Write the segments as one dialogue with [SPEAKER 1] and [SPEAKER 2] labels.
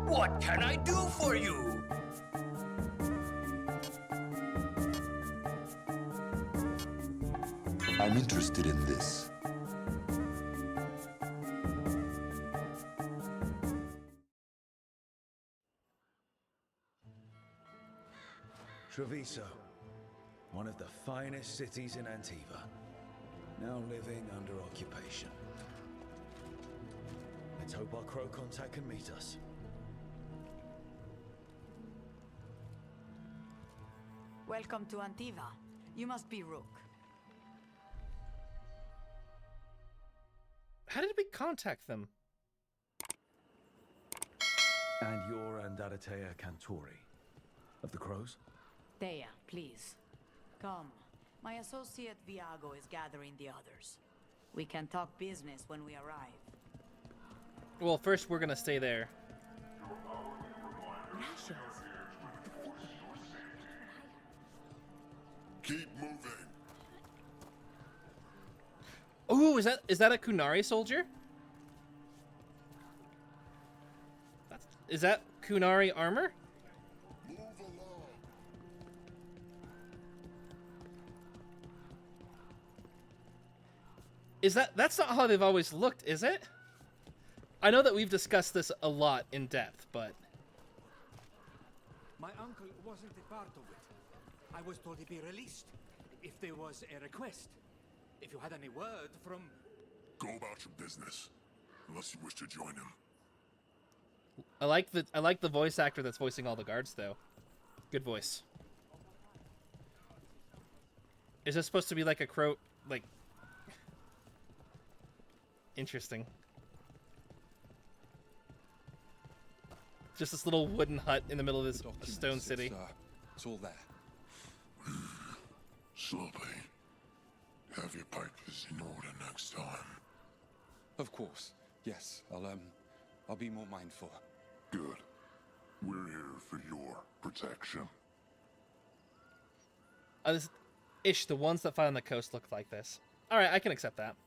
[SPEAKER 1] What can I do for you?
[SPEAKER 2] I'm interested in this.
[SPEAKER 3] Treviso, one of the finest cities in Antiva, now living under occupation. Let's hope our crow contact can meet us.
[SPEAKER 4] Welcome to Antiva. You must be Rook.
[SPEAKER 5] How did we contact them?
[SPEAKER 3] And you're Andaratea Cantori, of the crows?
[SPEAKER 4] Thea, please. Come. My associate Viago is gathering the others. We can talk business when we arrive.
[SPEAKER 5] Well, first we're gonna stay there.
[SPEAKER 2] Keep moving.
[SPEAKER 5] Oh, is that a Kunari soldier? Is that Kunari armor?
[SPEAKER 2] Move along.
[SPEAKER 5] That's not how they've always looked, is it? I know that we've discussed this a lot in depth, but
[SPEAKER 6] My uncle wasn't a part of it. I was told he'd be released if there was a request. If you had any word from...
[SPEAKER 2] Go about your business, unless you wish to join him.
[SPEAKER 5] I like the voice actor that's voicing all the guards though. Good voice. Is this supposed to be like a crow like interesting? Just this little wooden hut in the middle of this stone city.
[SPEAKER 2] It's all there. Slowly. Have your papers in order next time.
[SPEAKER 7] Of course. Yes, I'll be more mindful.
[SPEAKER 2] Good. We're here for your protection.
[SPEAKER 5] The ones that fight on the coast look like this. Alright, I can accept that.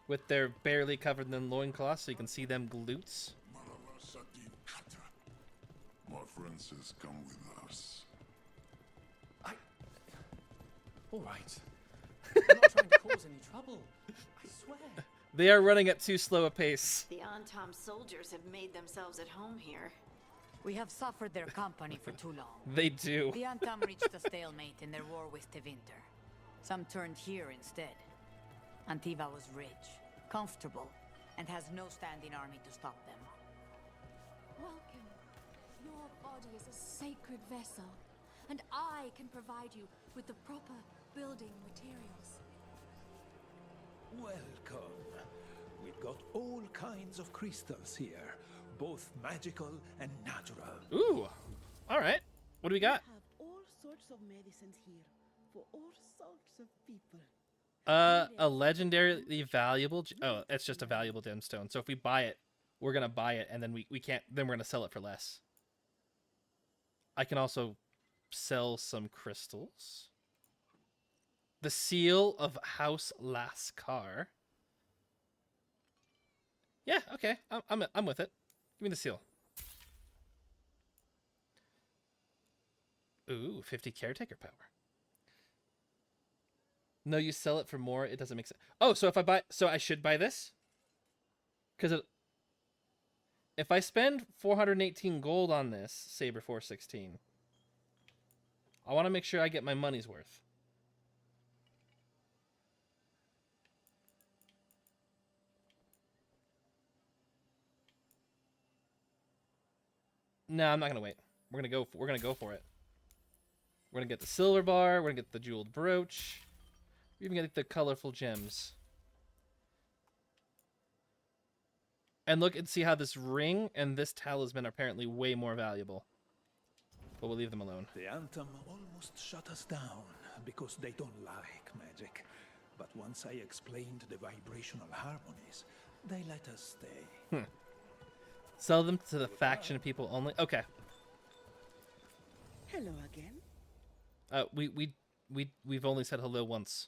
[SPEAKER 5] With their barely covered in loincloths, so you can see them glutes.
[SPEAKER 2] My friend says come with us.
[SPEAKER 6] All right. I'm not trying to cause any trouble. I swear.
[SPEAKER 5] They are running at too slow a pace.
[SPEAKER 8] The Antam soldiers have made themselves at home here.
[SPEAKER 4] We have suffered their company for too long.
[SPEAKER 5] They do.
[SPEAKER 4] The Antam reached a stalemate in their war with Tevinter. Some turned here instead. Antiva was rich, comfortable, and has no standing army to stop them.
[SPEAKER 9] Welcome. Your body is a sacred vessel, and I can provide you with the proper building materials.
[SPEAKER 6] Welcome. We've got all kinds of crystals here, both magical and natural.
[SPEAKER 5] Ooh. Alright. What do we got?
[SPEAKER 10] We have all sorts of medicines here for all sorts of people.
[SPEAKER 5] A legendarily valuable... Oh, it's just a valuable gemstone. So if we buy it, we're going to buy it, and then we can't... Then we're going to sell it for less. I can also sell some crystals. The seal of House Lascar. Yeah, okay. I'm with it. Give me the seal. Ooh, 50 caretaker power. No, you sell it for more. It doesn't make sense. Oh, so if I buy... So I should buy this? Because if I spend 418 gold on this, Saber 416, I want to make sure I get my money's worth. No, I'm not gonna wait. We're gonna go for it. We're gonna get the silver bar. We're gonna get the jeweled brooch. We're even gonna get the colorful gems. And look and see how this ring and this talisman are apparently way more valuable. But we'll leave them alone.
[SPEAKER 6] The Antam almost shut us down because they don't like magic. But once I explained the vibrational harmonies, they let us stay.
[SPEAKER 5] Sell them to the faction people only. Okay.
[SPEAKER 10] Hello again.
[SPEAKER 5] We've only said hello once.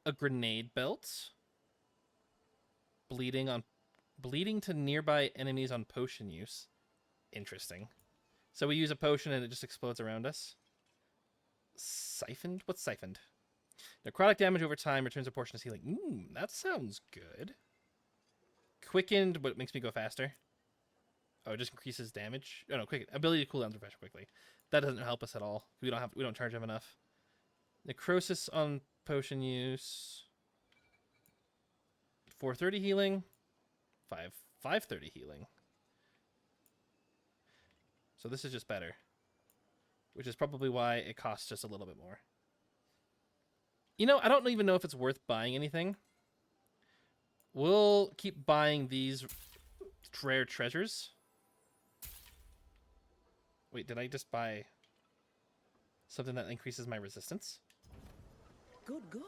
[SPEAKER 5] A grenade belt. Bleeding on Bleeding to nearby enemies on potion use. Interesting. So we use a potion and it just explodes around us. Siphoned? What's siphoned? Necrotic damage over time returns a portion of healing. That sounds good. Quickened, but it makes me go faster. Oh, it just increases damage. Oh no, quick ability to cool down refresh quickly. That doesn't help us at all. We don't charge him enough. Necrosis on potion use. 430 healing. 530 healing. So this is just better. Which is probably why it costs just a little bit more. You know, I don't even know if it's worth buying anything. We'll keep buying these rare treasures. Wait, did I just buy something that increases my resistance?
[SPEAKER 10] Good, good.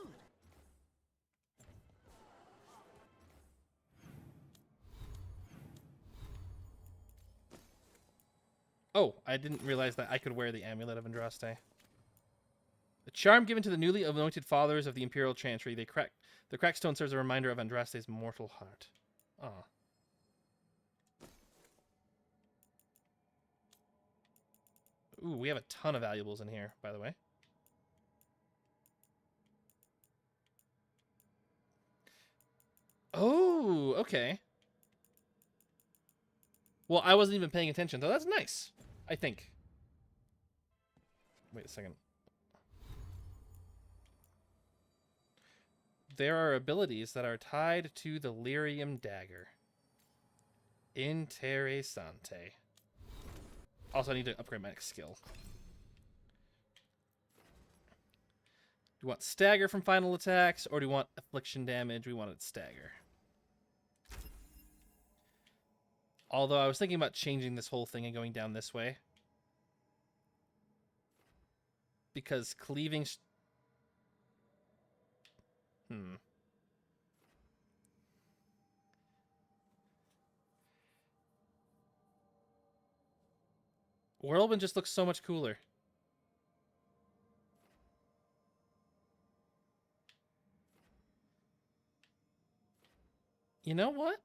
[SPEAKER 5] Oh, I didn't realize that I could wear the Amulet of Andraste. The charm given to the newly anointed fathers of the Imperial Chantry. The cracked stone serves a reminder of Andraste's mortal heart. Ah. Ooh, we have a ton of valuables in here, by the way. Oh, okay. Well, I wasn't even paying attention, though. That's nice, I think. Wait a second. There are abilities that are tied to the Lyrium Dagger. Interessante. Also, I need to upgrade my next skill. Do you want stagger from final attacks, or do you want affliction damage? We wanted stagger. Although I was thinking about changing this whole thing and going down this way. Because cleaving... Whirlwind just looks so much cooler. You know what?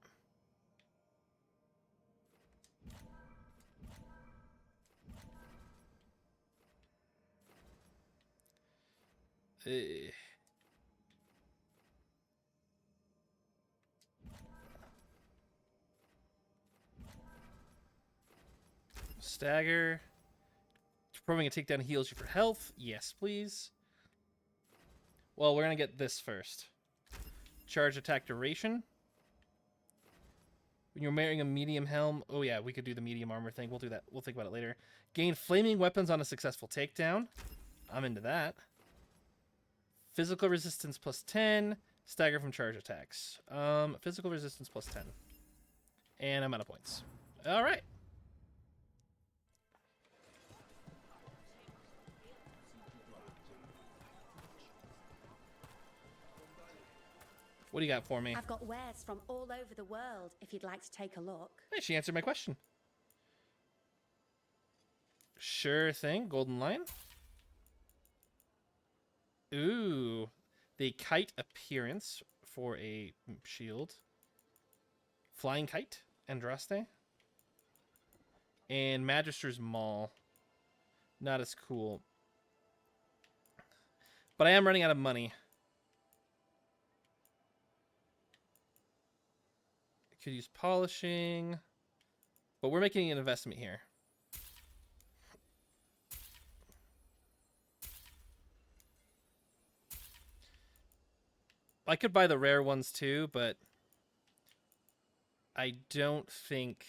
[SPEAKER 5] Stagger. Performing a takedown heals you for health. Yes, please. Well, we're going to get this first. Charge attack duration. When you're wearing a medium helm. Oh, yeah, we could do the medium armor thing. We'll do that. We'll think about it later. Gain flaming weapons on a successful takedown. I'm into that. Physical resistance plus 10. Stagger from charge attacks. Physical resistance plus 10. And I'm out of points. All right. What do you got for me?
[SPEAKER 11] I've got wares from all over the world, if you'd like to take a look.
[SPEAKER 5] Hey, she answered my question. Sure thing. Golden Lion. Ooh. The kite appearance for a shield. Flying Kite. Andraste. And Magister's Maul. Not as cool. But I am running out of money. Could use polishing, but we're making an investment here. I could buy the rare ones too, but I don't think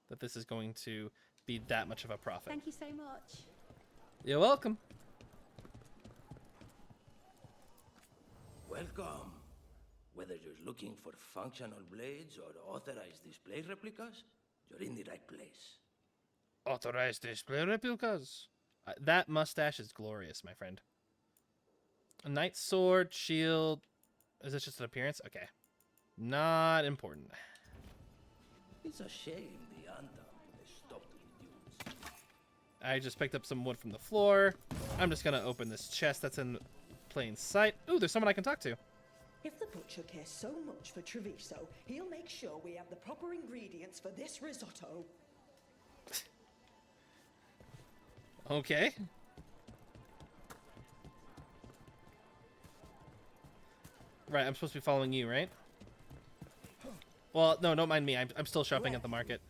[SPEAKER 5] that this is going to be that much of a profit.
[SPEAKER 11] Thank you so much.
[SPEAKER 5] You're welcome.
[SPEAKER 12] Welcome. Whether you're looking for functional blades or authorized display replicas, you're in the right place.
[SPEAKER 5] Authorized display replicas. That mustache is glorious, my friend. A knight's sword, shield. Is this just an appearance? Okay. Not important.
[SPEAKER 12] It's a shame the Andam stopped with dudes.
[SPEAKER 5] I just picked up some wood from the floor. I'm just going to open this chest that's in plain sight. Ooh, there's someone I can talk to.
[SPEAKER 10] If the butcher cares so much for Treviso, he'll make sure we have the proper ingredients for this risotto.
[SPEAKER 5] Okay. Right, I'm supposed to be following you, right? Well, no, don't mind me. I'm still shopping at the market.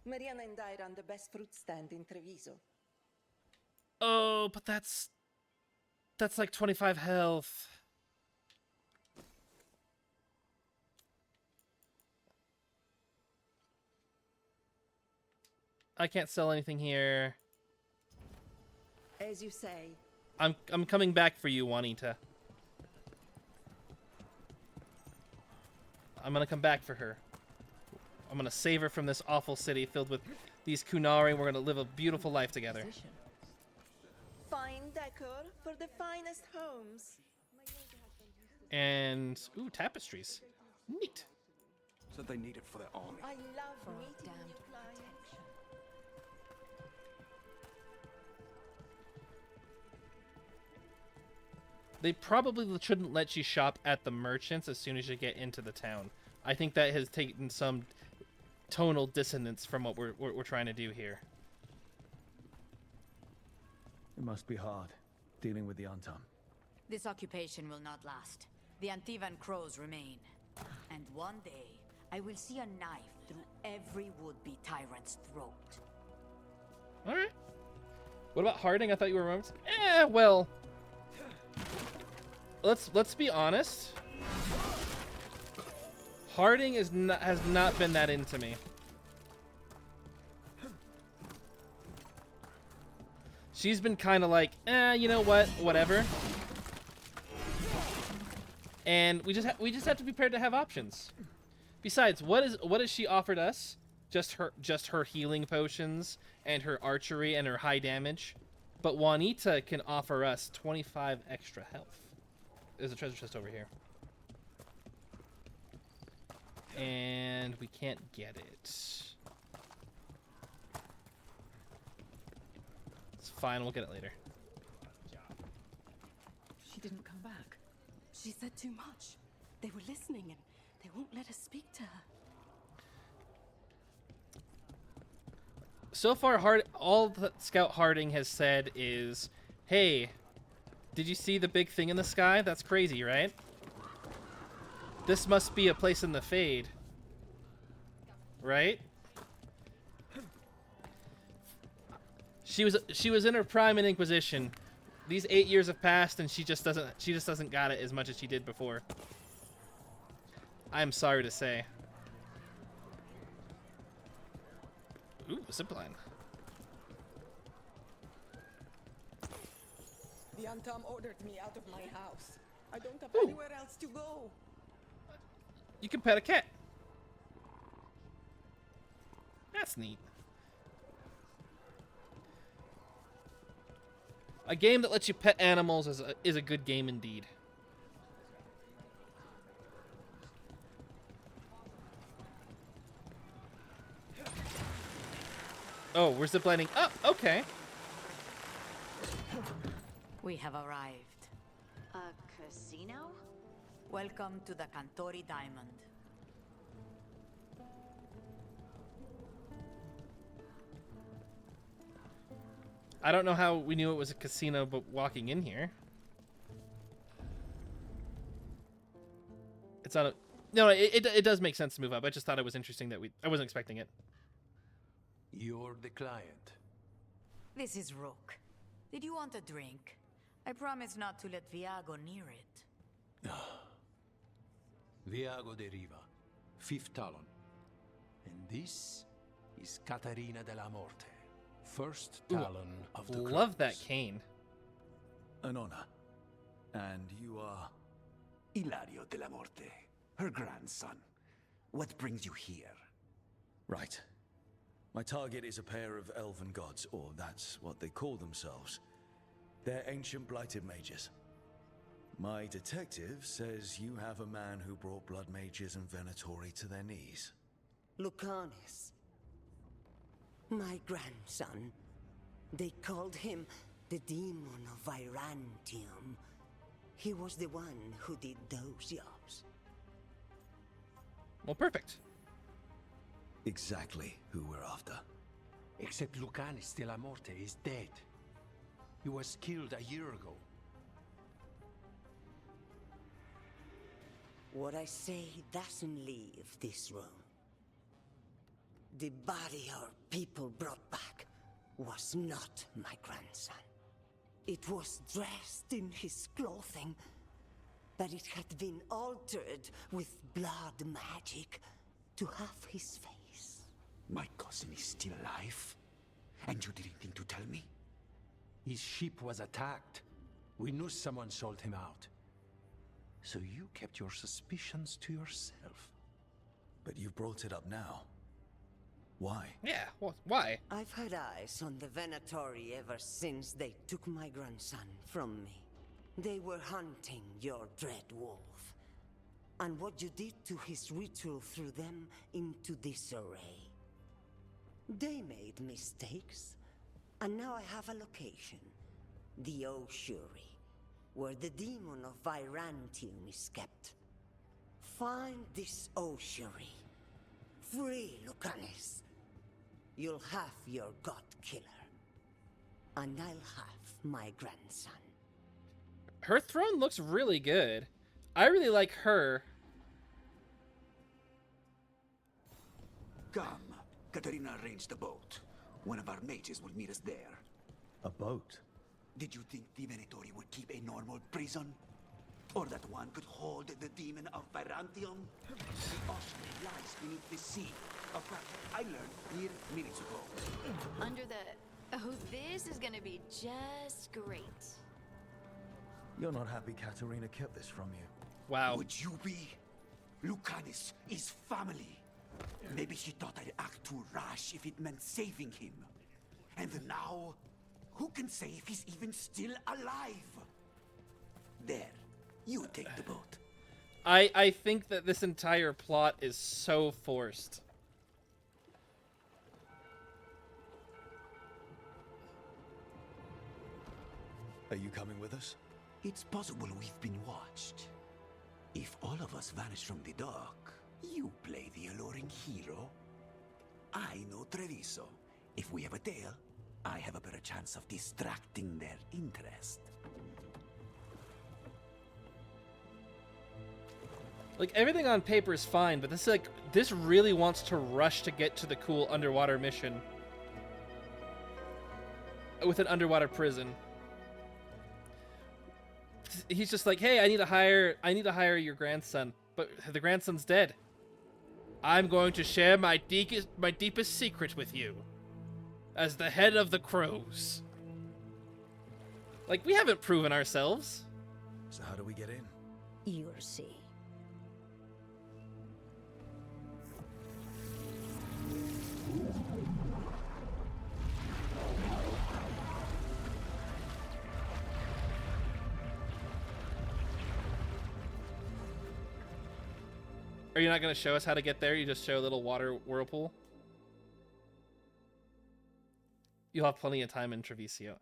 [SPEAKER 10] Mariana and I run the best fruit stand in Treviso.
[SPEAKER 5] Oh, but that's like 25 health. I can't sell anything here.
[SPEAKER 10] As you say.
[SPEAKER 5] I'm coming back for you, Juanita. I'm gonna come back for her. I'm gonna save her from this awful city filled with these Kunari. We're gonna live a beautiful life together.
[SPEAKER 10] Fine decor for the finest homes.
[SPEAKER 5] And ooh, tapestries. Neat.
[SPEAKER 13] Said they need it for their army.
[SPEAKER 10] I love meeting new clients.
[SPEAKER 5] They probably shouldn't let you shop at the merchants as soon as you get into the town. I think that has taken some tonal dissonance from what we're trying to do here.
[SPEAKER 3] It must be hard, dealing with the Untum.
[SPEAKER 4] This occupation will not last. The Antivan crows remain. And one day, I will see a knife through every would-be tyrant's throat.
[SPEAKER 5] Alright. What about Harding? I thought you were Romans. Well... Let's be honest. Harding has not been that into me. She's been kind of like, you know what, whatever. And we just have to be prepared to have options. Besides, what has she offered us? Just her healing potions and her archery and her high damage. But Juanita can offer us 25 extra health. There's a treasure chest over here. And we can't get it. It's fine, we'll get it later.
[SPEAKER 14] She didn't come back. She said too much. They were listening and they won't let us speak to her.
[SPEAKER 5] So far, all that Scout Harding has said is, hey, did you see the big thing in the sky? That's crazy, right? This must be a place in the Fade. Right? She was in her prime in Inquisition. These 8 years have passed and she just doesn't got it as much as she did before. I'm sorry to say. Ooh, a zipline.
[SPEAKER 10] The Antum ordered me out of my house. I don't have anywhere else to go.
[SPEAKER 5] You can pet a cat. That's neat. A game that lets you pet animals is a good game indeed. Oh, we're ziplining. Oh, okay.
[SPEAKER 4] We have arrived.
[SPEAKER 8] A casino?
[SPEAKER 4] Welcome to the Cantori Diamond.
[SPEAKER 5] I don't know how we knew it was a casino, but walking in here. It's not a... No, it does make sense to move up. I just thought it was interesting that I wasn't expecting it.
[SPEAKER 6] You're the client.
[SPEAKER 4] This is Rook. Did you want a drink? I promise not to let Viago near it.
[SPEAKER 6] Viago de Riva, fifth talon. And this is Caterina della Morte, first talon of the
[SPEAKER 5] Love that
[SPEAKER 6] Crows.
[SPEAKER 5] cane.
[SPEAKER 3] An honor. And you are?
[SPEAKER 13] Ilario della Morte, her grandson. What brings you here?
[SPEAKER 3] Right. My target is a pair of elven gods, or that's what they call themselves. They're ancient blighted mages. My detective says you have a man who brought blood mages and Venatori to their knees.
[SPEAKER 10] Lucanis. My grandson. They called him the Demon of Virantium. He was the one who did those jobs.
[SPEAKER 5] Well, perfect.
[SPEAKER 3] Exactly who we're after.
[SPEAKER 15] Except Lucanis de la Morte is dead. He was killed a year ago.
[SPEAKER 16] What I say doesn't leave this room. The body our people brought back was not my grandson. It was dressed in his clothing, but it had been altered with blood magic to have his face.
[SPEAKER 13] My cousin is still alive? And you didn't think to tell me?
[SPEAKER 15] His ship was attacked. We knew someone sold him out. So you kept your suspicions to yourself.
[SPEAKER 3] But you brought it up now. Why?
[SPEAKER 5] Yeah, well, why?
[SPEAKER 16] I've had eyes on the Venatori ever since they took my grandson from me. They were hunting your dread wolf. And what you did to his ritual threw them into disarray. They made mistakes, and now I have a location. The Ossuary, where the demon of Virantium is kept. Find this Ossuary. Free Lucanis. You'll have your god killer. And I'll have my grandson.
[SPEAKER 5] Her throne looks really good. I really like her.
[SPEAKER 13] Come. Katarina arranged a boat. One of our mages will meet us there.
[SPEAKER 3] A boat?
[SPEAKER 13] Did you think the Venatori would keep a normal prison? Or that one could hold the demon of Virantium? The Ossuary lies beneath the sea. A fact I learned mere minutes ago.
[SPEAKER 8] Under the... Oh, this is gonna be just great.
[SPEAKER 3] You're not happy Katarina kept this from you.
[SPEAKER 5] Wow.
[SPEAKER 13] Would you be? Lucanis is family. Maybe she thought I'd act too rash if it meant saving him. And now, who can say if he's even still alive? There, you take the boat.
[SPEAKER 5] I think that this entire plot is so forced.
[SPEAKER 3] Are you coming with us?
[SPEAKER 13] It's possible we've been watched. If all of us vanish from the dock, you play the alluring hero. I know Treviso. If we have a tail, I have a better chance of distracting their interest.
[SPEAKER 5] Like, everything on paper is fine, but this is like, this really wants to rush to get to the cool underwater mission. With an underwater prison. He's just like, hey, I need to hire your grandson, but the grandson's dead. I'm going to share my deepest secret with you, as the head of the Crows. Like, we haven't proven ourselves.
[SPEAKER 3] So how do we get in?
[SPEAKER 16] You'll see.
[SPEAKER 5] Are you not going to show us how to get there? You just show a little water whirlpool? You'll have plenty of time in Treviso.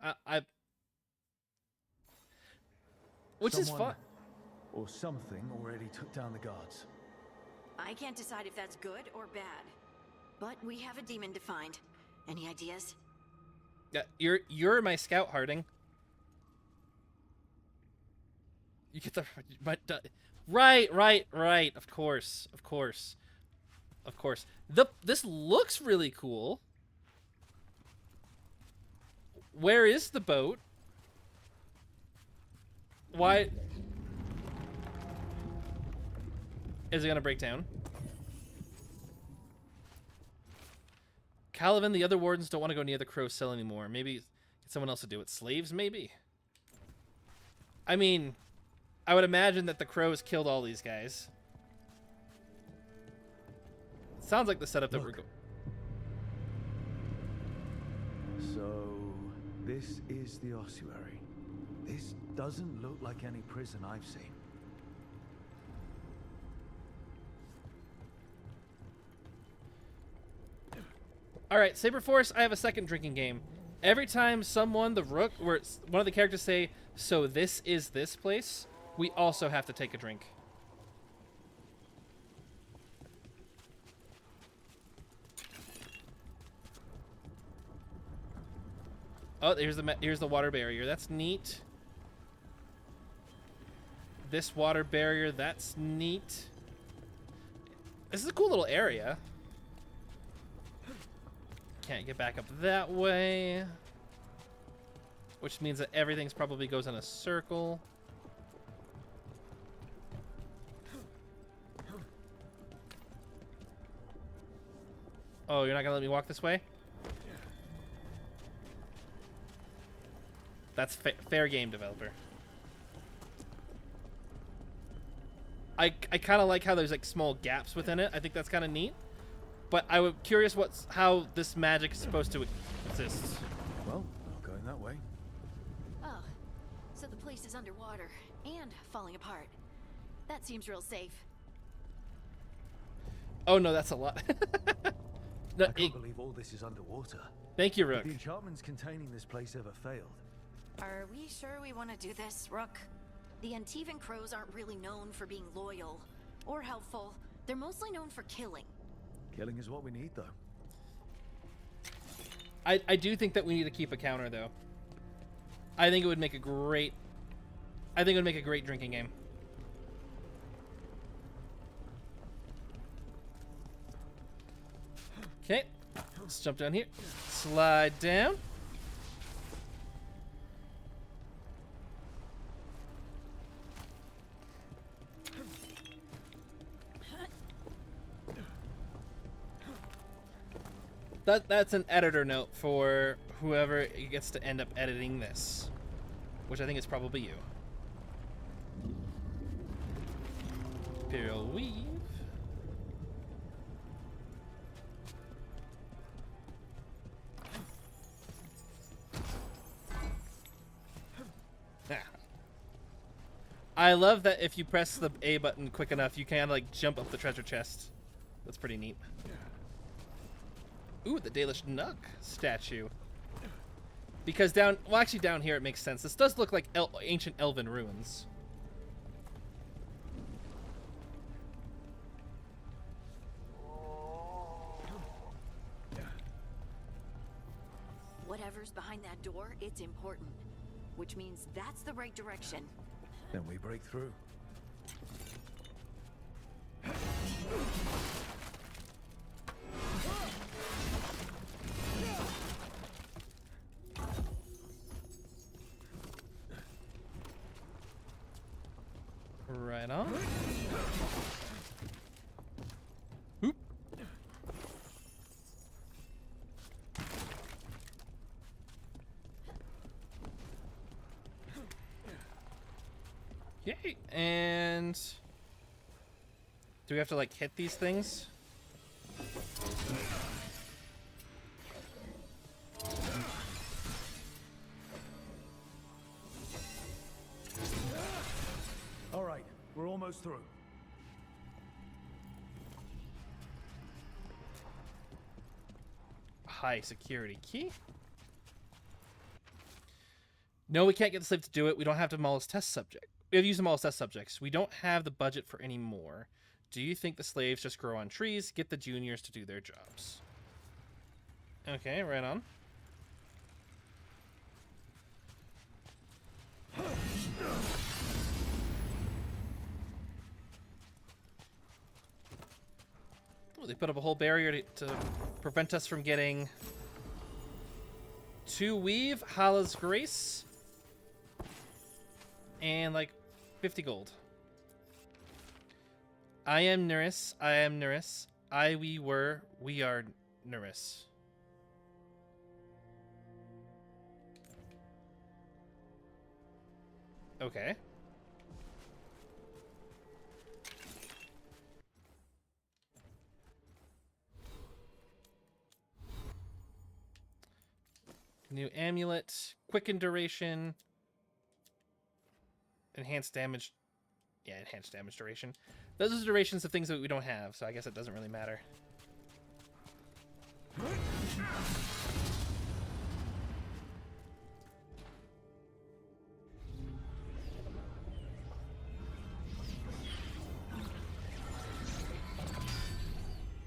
[SPEAKER 5] Which is fun.
[SPEAKER 3] Or something already took down the guards.
[SPEAKER 8] I can't decide if that's good or bad. But we have a demon to find. Any ideas?
[SPEAKER 5] Yeah, you're my scout, Harding. You get the... Right. Of course. This looks really cool. Where is the boat? Why? Is it gonna break down? Caliban, the other wardens don't want to go near the crow cell anymore. Maybe get someone else to do it. Slaves, maybe? I mean... I would imagine that the crows killed all these guys. Sounds like the setup that we're going.
[SPEAKER 3] So, this is the ossuary. This doesn't look like any prison I've seen.
[SPEAKER 5] Alright, Saber Force, I have a second drinking game. Every time someone, the Rook, or one of the characters say, so this is this place, we also have to take a drink. Oh, here's the water barrier. That's neat. This water barrier, that's neat. This is a cool little area. Can't get back up that way. Which means that everything's probably goes in a circle. Oh, you're not gonna let me walk this way? That's fair game, developer. I kind of like how there's like small gaps within it. I think that's kind of neat. But I was curious how this magic is supposed to exist.
[SPEAKER 3] Well, not going that way.
[SPEAKER 8] Oh, so the place is underwater and falling apart. That seems real safe.
[SPEAKER 5] Oh no, that's a lot. No,
[SPEAKER 3] I can't believe all this is underwater.
[SPEAKER 5] Thank you,
[SPEAKER 3] Did
[SPEAKER 5] Rook.
[SPEAKER 3] the enchantments containing this place ever failed?
[SPEAKER 8] Are we sure we want to do this, Rook? The Antivan Crows aren't really known for being loyal or helpful. They're mostly known for killing.
[SPEAKER 3] Killing is what we need, though.
[SPEAKER 5] I do think that we need to keep a counter, though. I think it would make a great drinking game. Okay, let's jump down here. Slide down. That's an editor note for whoever gets to end up editing this, which I think is probably you. Imperial Weave. I love that if you press the A button quick enough, you can like jump up the treasure chest. That's pretty neat. Ooh, the Dalish Nug statue. Because down here it makes sense. This does look like ancient elven ruins.
[SPEAKER 8] Whatever's behind that door, it's important. Which means that's the right direction.
[SPEAKER 3] Then we break through.
[SPEAKER 5] Right on. Oop. Yay! And do we have to like hit these things?
[SPEAKER 3] All right, we're almost through.
[SPEAKER 5] High security key. No, we can't get the slave to do it. We don't have to demolish test subject. We have used demolish test subjects. We don't have the budget for any more. Do you think the slaves just grow on trees? Get the juniors to do their jobs. Okay, right on. Oh, they put up a whole barrier to prevent us from getting 2 weave, Hala's Grace, and like 50 gold. I am Nuris. I am Nuris. We are Nuris. Okay. New amulet, quicken duration, enhanced damage. Yeah, enhanced damage duration. Those are the durations of things that we don't have, so I guess it doesn't really matter.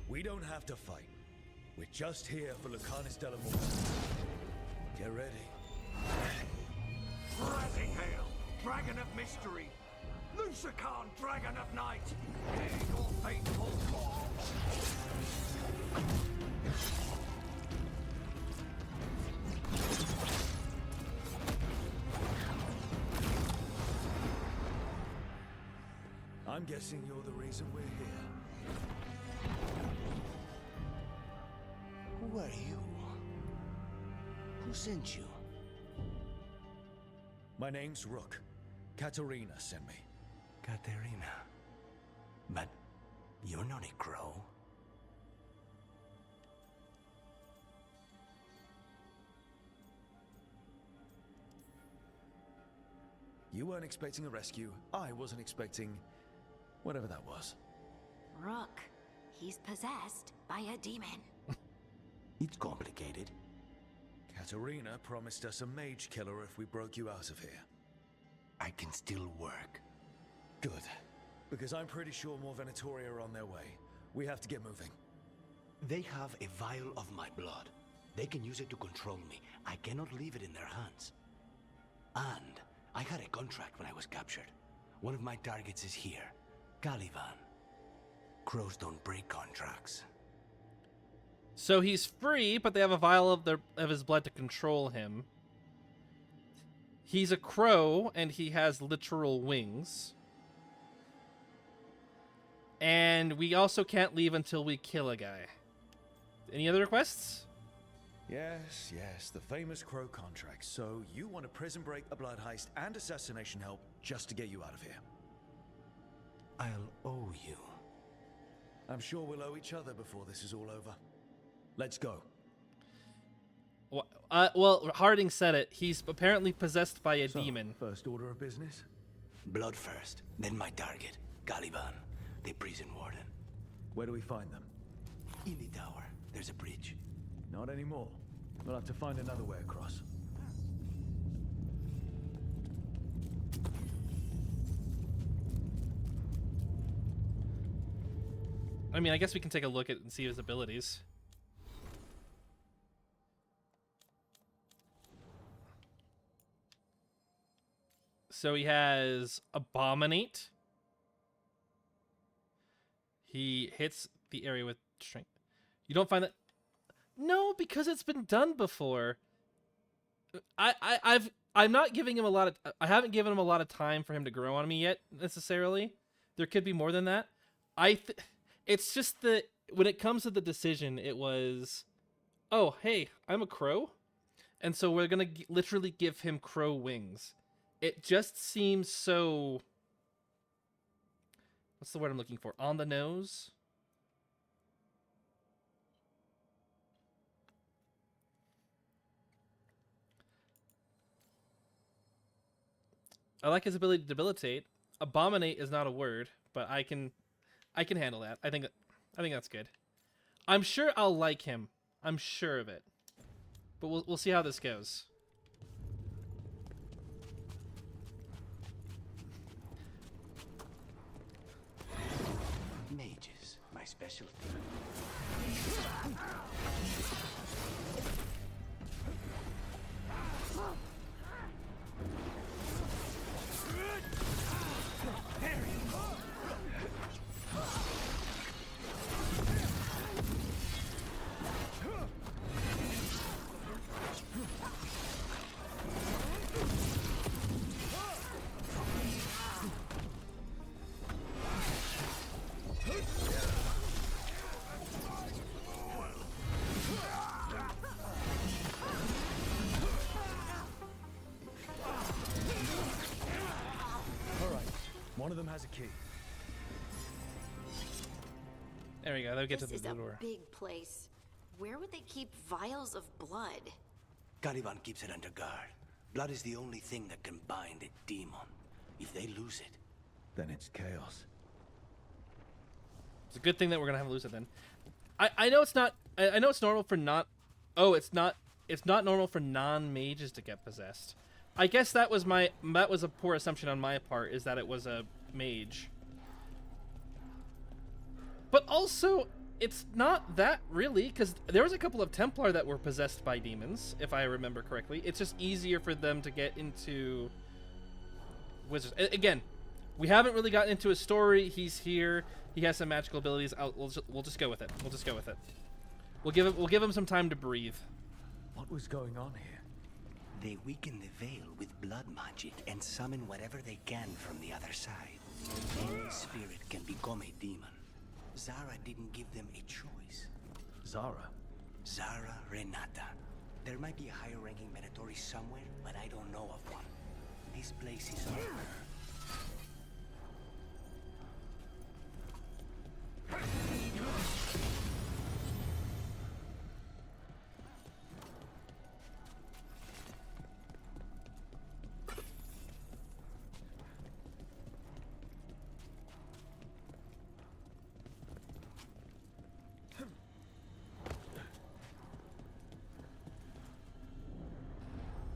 [SPEAKER 3] We don't have to fight. We're just here for Lucanus Delamorte. Get ready.
[SPEAKER 13] Rising Hail, Dragon of Mystery, Lucican, Dragon of Night, hear your faithful call.
[SPEAKER 3] I'm guessing you're the reason we're here.
[SPEAKER 12] Who are you? Who sent you?
[SPEAKER 3] My name's Rook. Katerina sent me.
[SPEAKER 12] Katerina. But you're not a crow.
[SPEAKER 3] You weren't expecting a rescue. I wasn't expecting whatever that was.
[SPEAKER 8] Rook, he's possessed by a demon.
[SPEAKER 12] It's complicated.
[SPEAKER 3] Katerina promised us a mage killer if we broke you out of here.
[SPEAKER 12] I can still work.
[SPEAKER 3] Good. Because I'm pretty sure more Venatori are on their way. We have to get moving.
[SPEAKER 12] They have a vial of my blood. They can use it to control me. I cannot leave it in their hands. And I had a contract when I was captured. One of my targets is here. Caliban. Crows don't break contracts.
[SPEAKER 5] So he's free, but they have a vial of his blood to control him. He's a crow, and he has literal wings. And we also can't leave until we kill a guy. Any other requests?
[SPEAKER 3] Yes, the famous crow contract. So you want a prison break, a blood heist, and assassination help just to get you out of here.
[SPEAKER 12] I'll owe you.
[SPEAKER 3] I'm sure we'll owe each other before this is all over. Let's go.
[SPEAKER 5] Well, Harding said it. He's apparently possessed by a demon.
[SPEAKER 3] First order of business?
[SPEAKER 12] Blood first, then my target, Caliban, the prison warden.
[SPEAKER 3] Where do we find them?
[SPEAKER 12] In the tower. There's a bridge.
[SPEAKER 3] Not anymore. We'll have to find another way across.
[SPEAKER 5] I mean, I guess we can take a look at and see his abilities. So he has Abominate. He hits the area with strength. You don't find that? No, because it's been done before. I'm not giving him a lot of. I haven't given him a lot of time for him to grow on me yet, necessarily. There could be more than that. It's just that when it comes to the decision, it was, oh hey, I'm a crow, and so we're gonna literally give him crow wings. It just seems so. What's the word I'm looking for? On the nose. I like his ability to debilitate. Abominate is not a word, but I can handle that. I think that's good. I'm sure I'll like him. I'm sure of it. But we'll see how this goes.
[SPEAKER 12] Mages, my specialty.
[SPEAKER 3] One of them has a key.
[SPEAKER 5] There we go. They'll get to
[SPEAKER 8] This
[SPEAKER 5] the
[SPEAKER 8] is
[SPEAKER 5] door.
[SPEAKER 8] a big place. Where would they keep vials of blood?
[SPEAKER 12] Caliban keeps it under guard. Blood is the only thing that can bind a demon. If they lose it,
[SPEAKER 3] then it's chaos.
[SPEAKER 5] It's a good thing that we're gonna have to lose it then. I know it's not. I know it's normal for not. Oh, it's not. It's not normal for non-mages to get possessed. I guess that was a poor assumption on my part, is that it was a mage. But also, It's not that really, because there was a couple of Templar that were possessed by demons, if I remember correctly. It's just easier for them to get into wizards. Again, we haven't really gotten into his story. He's here. He has some magical abilities. We'll just go with it. We'll just go with it. We'll give him some time to breathe.
[SPEAKER 3] What was going on here?
[SPEAKER 12] They weaken the veil with blood magic and summon whatever they can from the other side. Any spirit can become a demon. Zara didn't give them a choice.
[SPEAKER 3] Zara?
[SPEAKER 12] Zara Renata. There might be a higher-ranking Venatori somewhere, but I don't know of one. This place is on her.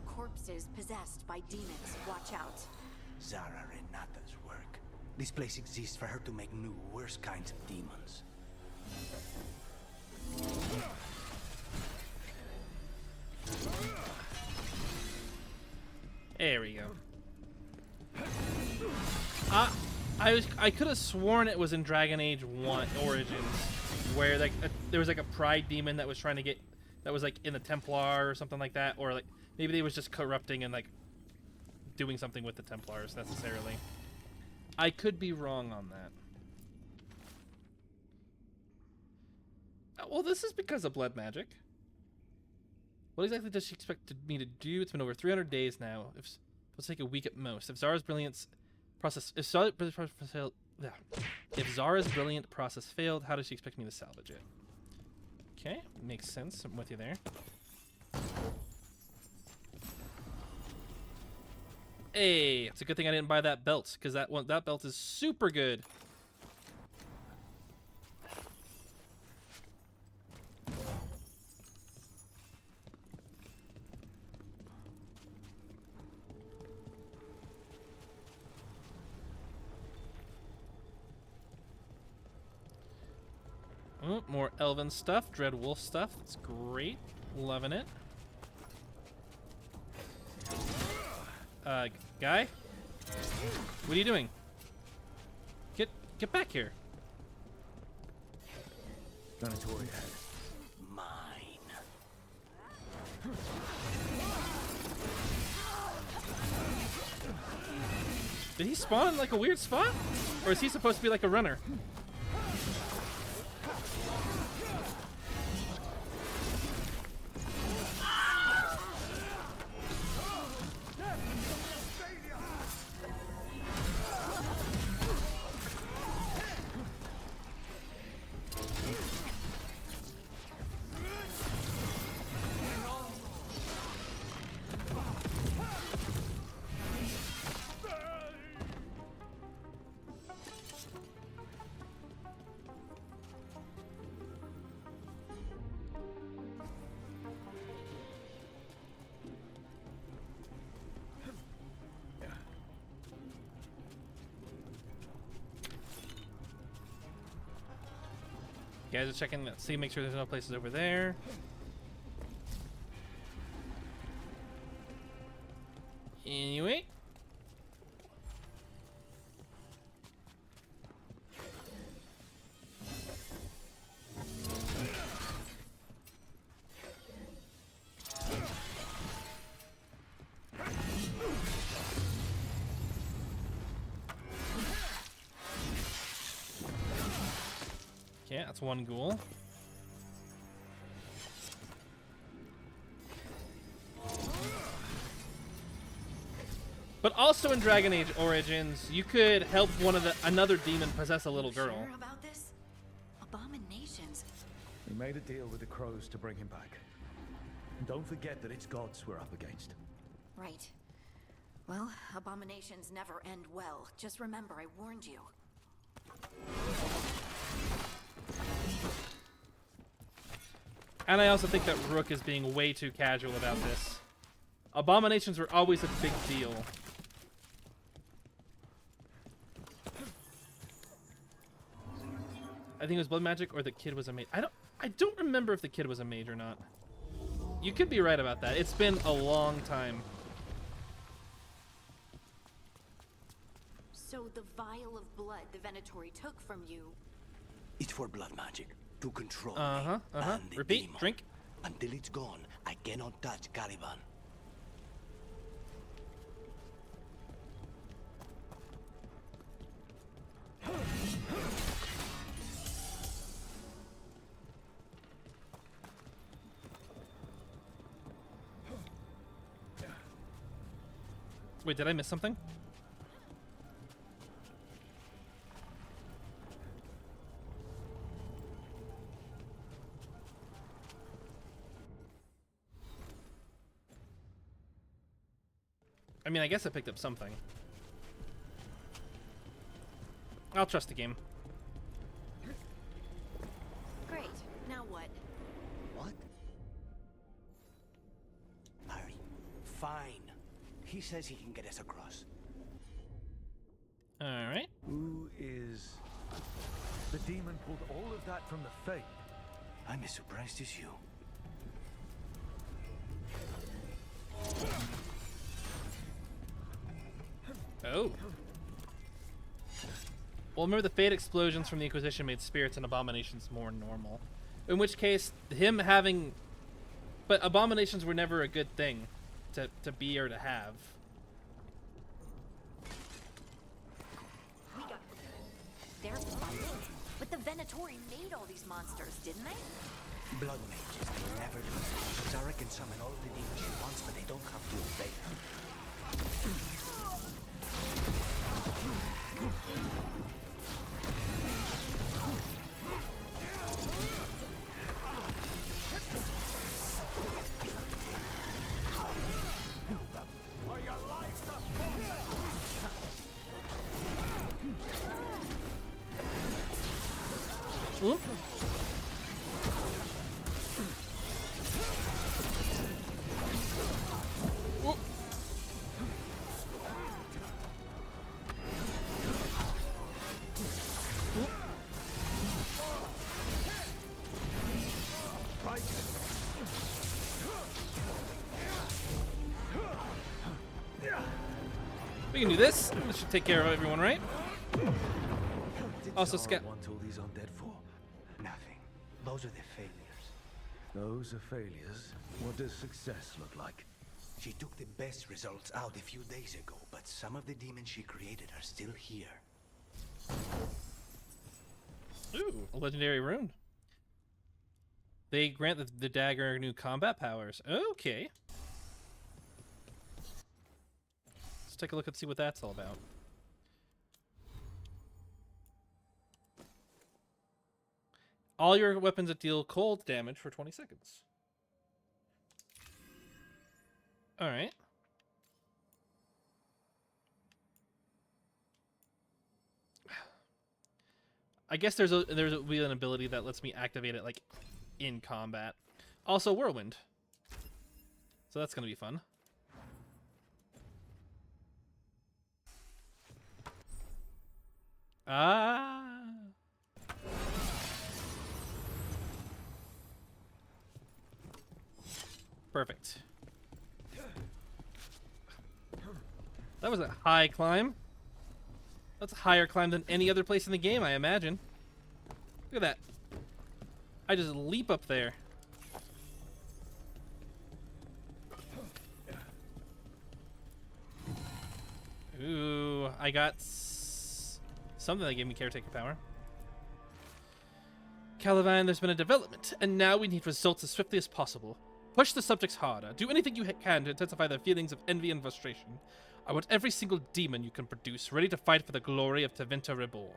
[SPEAKER 8] Corpses possessed by demons. Watch out.
[SPEAKER 12] Zara Renata's work. This place exists for her to make new, worse kinds of demons.
[SPEAKER 5] There we go. I could have sworn it was in Dragon Age 1 Origins, where like there was like a pride demon that was trying to get, that was like in the Templar or something like that, or like maybe they was just corrupting and like doing something with the Templars necessarily. I could be wrong on that. Well, this is because of blood magic. What exactly does she expect me to do? It's been over 300 days now. Let's take a week at most. If Zara's brilliant process failed, how does she expect me to salvage it? Okay, makes sense. I'm with you there. Hey, it's a good thing I didn't buy that belt, because that belt is super good. Oh, more elven stuff, dread wolf stuff. That's great. Loving it. Guy? What are you doing? Get back here.
[SPEAKER 3] Venatori head.
[SPEAKER 12] Mine.
[SPEAKER 5] Did he spawn in like a weird spot? Or is he supposed to be like a runner? You guys are checking that, see, make sure there's no places over there. Anyway. Okay, that's one ghoul. But also in Dragon Age Origins, you could help another demon possess a little girl.
[SPEAKER 8] Sure about this? Abominations.
[SPEAKER 3] We made a deal with the crows to bring him back. And don't forget that it's gods we're up against.
[SPEAKER 8] Right. Well, abominations never end well. Just remember, I warned you.
[SPEAKER 5] And I also think that Rook is being way too casual about this. Abominations were always a big deal. I think it was blood magic or the kid was a mage. I don't remember if the kid was a mage or not. You could be right about that. It's been a long time.
[SPEAKER 8] So the vial of blood the Venatori took from you...
[SPEAKER 12] It's for blood magic, to control me.
[SPEAKER 5] And the Repeat, demon. Drink.
[SPEAKER 12] Until it's gone, I cannot touch Caliban.
[SPEAKER 5] Wait, did I miss something? I mean, I guess I picked up something. I'll trust the game.
[SPEAKER 8] Great. Now what?
[SPEAKER 12] What? Harry, fine. He says he can get us across.
[SPEAKER 5] Alright.
[SPEAKER 6] Who is... The demon pulled all of that from the Fade.
[SPEAKER 12] I'm as surprised as you.
[SPEAKER 5] Oh. Well, remember the Fade explosions from the Inquisition made spirits and abominations more normal. In which case, him having... But abominations were never a good thing to be or to have.
[SPEAKER 8] They're fighting. But the Venatori made all these monsters, didn't they?
[SPEAKER 12] Blood mages, they never do. Zara can summon all the demons she wants, but they don't have to obey her.
[SPEAKER 5] Ooh. Ooh. We can do this. This should take care of everyone, right? Also,
[SPEAKER 6] Zara want all these undead for?
[SPEAKER 12] Nothing. Those are the failures.
[SPEAKER 6] Those are failures. What does success look like?
[SPEAKER 12] She took the best results out a few days ago, but some of the demons she created are still here.
[SPEAKER 5] Ooh, a legendary rune. They grant the dagger new combat powers. Okay. Let's take a look and see what that's all about. All your weapons that deal cold damage for 20 seconds. All right. I guess there's an ability that lets me activate it like in combat. Also whirlwind. So that's going to be fun. Ah. Perfect. That was a high climb. That's a higher climb than any other place in the game, I imagine. Look at that. I just leap up there. Ooh, I got something that gave me caretaker power. Caliban, there's been a development, and now we need results as swiftly as possible. Push the subjects harder. Do anything you can to intensify their feelings of envy and frustration. I want every single demon you can produce, ready to fight for the glory of Tevinter Reborn.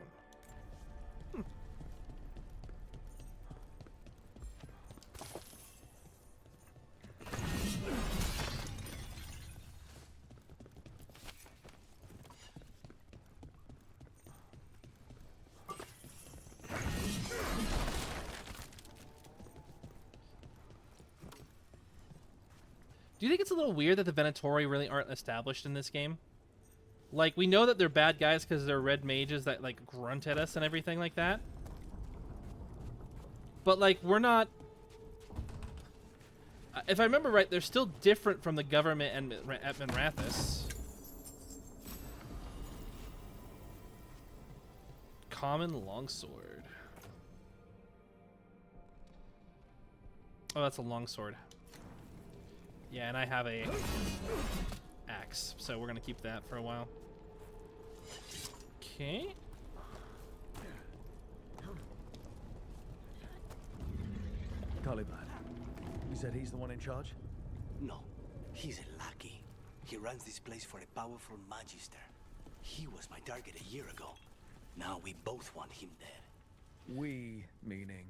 [SPEAKER 5] Do you think it's a little weird that the Venatori really aren't established in this game? Like, we know that they're bad guys because they're red mages that, like, grunt at us and everything like that. But like, we're not. If I remember right, they're still different from the government at Minrathous. Common longsword. Oh, that's a longsword. Yeah, and I have a axe, so we're gonna keep that for a while. Okay.
[SPEAKER 3] Caliban. You said he's the one in charge?
[SPEAKER 12] No, he's a lackey. He runs this place for a powerful magister. He was my target a year ago. Now we both want him dead.
[SPEAKER 3] We, meaning?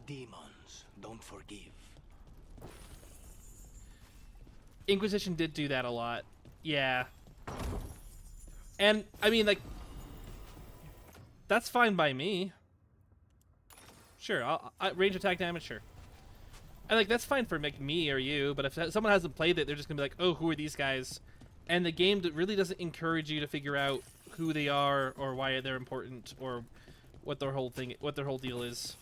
[SPEAKER 12] Demons don't forgive.
[SPEAKER 5] Inquisition did do that a lot. Yeah. And, I mean, like, that's fine by me. Sure, range attack damage, sure. And, like, that's fine for, like, me or you, but if someone hasn't played it, they're just gonna be like, oh, who are these guys? And the game really doesn't encourage you to figure out who they are or why they're important or what their whole deal is.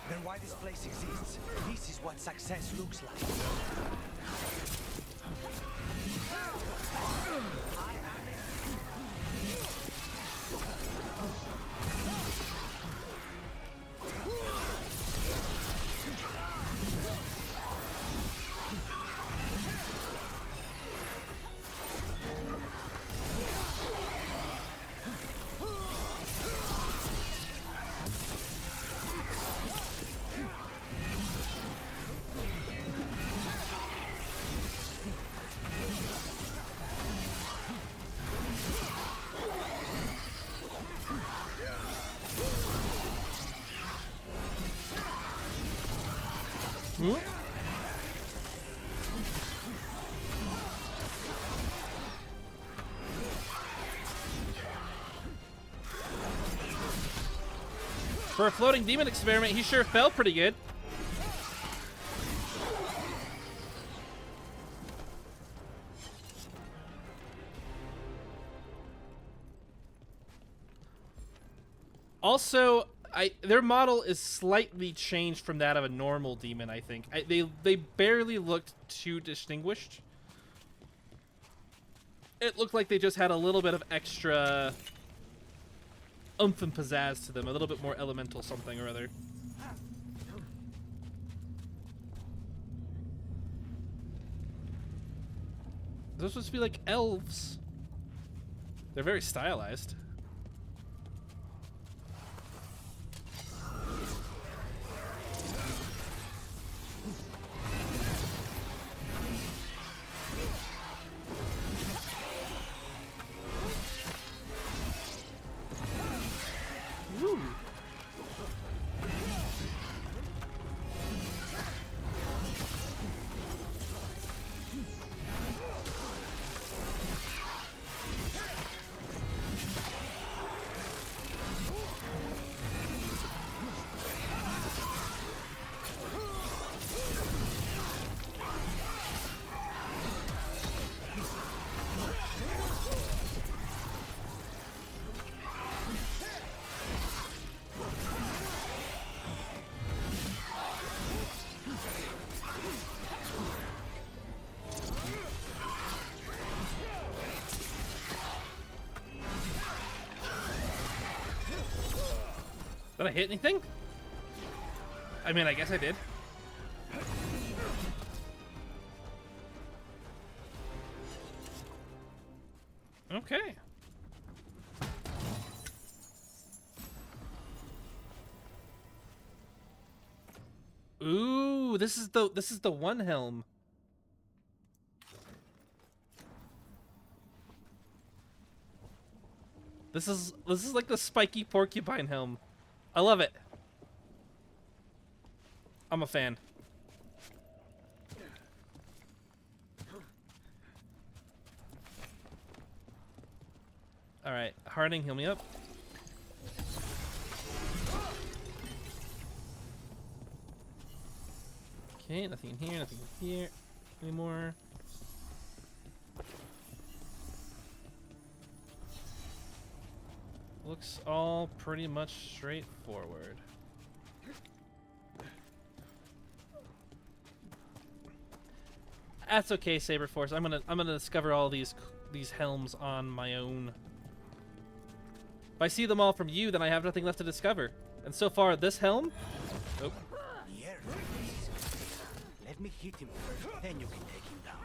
[SPEAKER 12] Then why this place exists? This is what success looks like.
[SPEAKER 5] For a floating demon experiment, he sure felt pretty good. Also, their model is slightly changed from that of a normal demon, I think. They barely looked too distinguished. It looked like they just had a little bit of extra oomph and pizzazz to them, a little bit more elemental something or other. Those supposed to be like elves. They're very stylized. Did I hit anything? I mean, I guess I did. Okay. Ooh, this is the one helm. This is like the spiky porcupine helm. I love it. I'm a fan. All right, Harding, heal me up. Okay, nothing in here, nothing in here anymore. Looks all pretty much straightforward. That's okay, Saberforce. I'm gonna discover all these helms on my own. If I see them all from you, then I have nothing left to discover. And so far, this helm. Oh.
[SPEAKER 12] Yeah, let me hit him first, then you can take him down.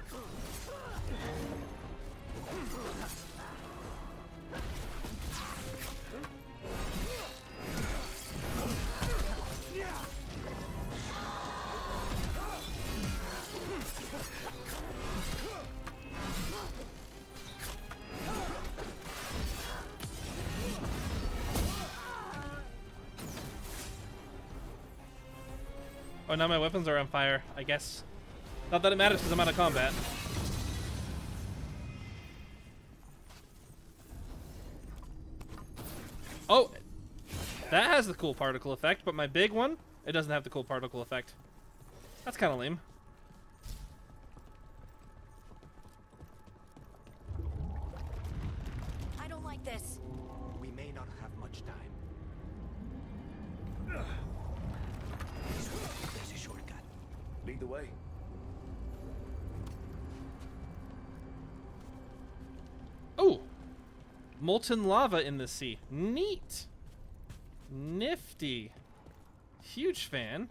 [SPEAKER 5] Oh, now my weapons are on fire, I guess. Not that it matters because I'm out of combat. Oh! That has the cool particle effect, but my big one, it doesn't have the cool particle effect. That's kind of lame.
[SPEAKER 8] I don't like this.
[SPEAKER 12] We may not have much time. There's a shortcut.
[SPEAKER 3] Lead the way.
[SPEAKER 5] Oh! Molten lava in the sea. Neat! Nifty. Huge fan.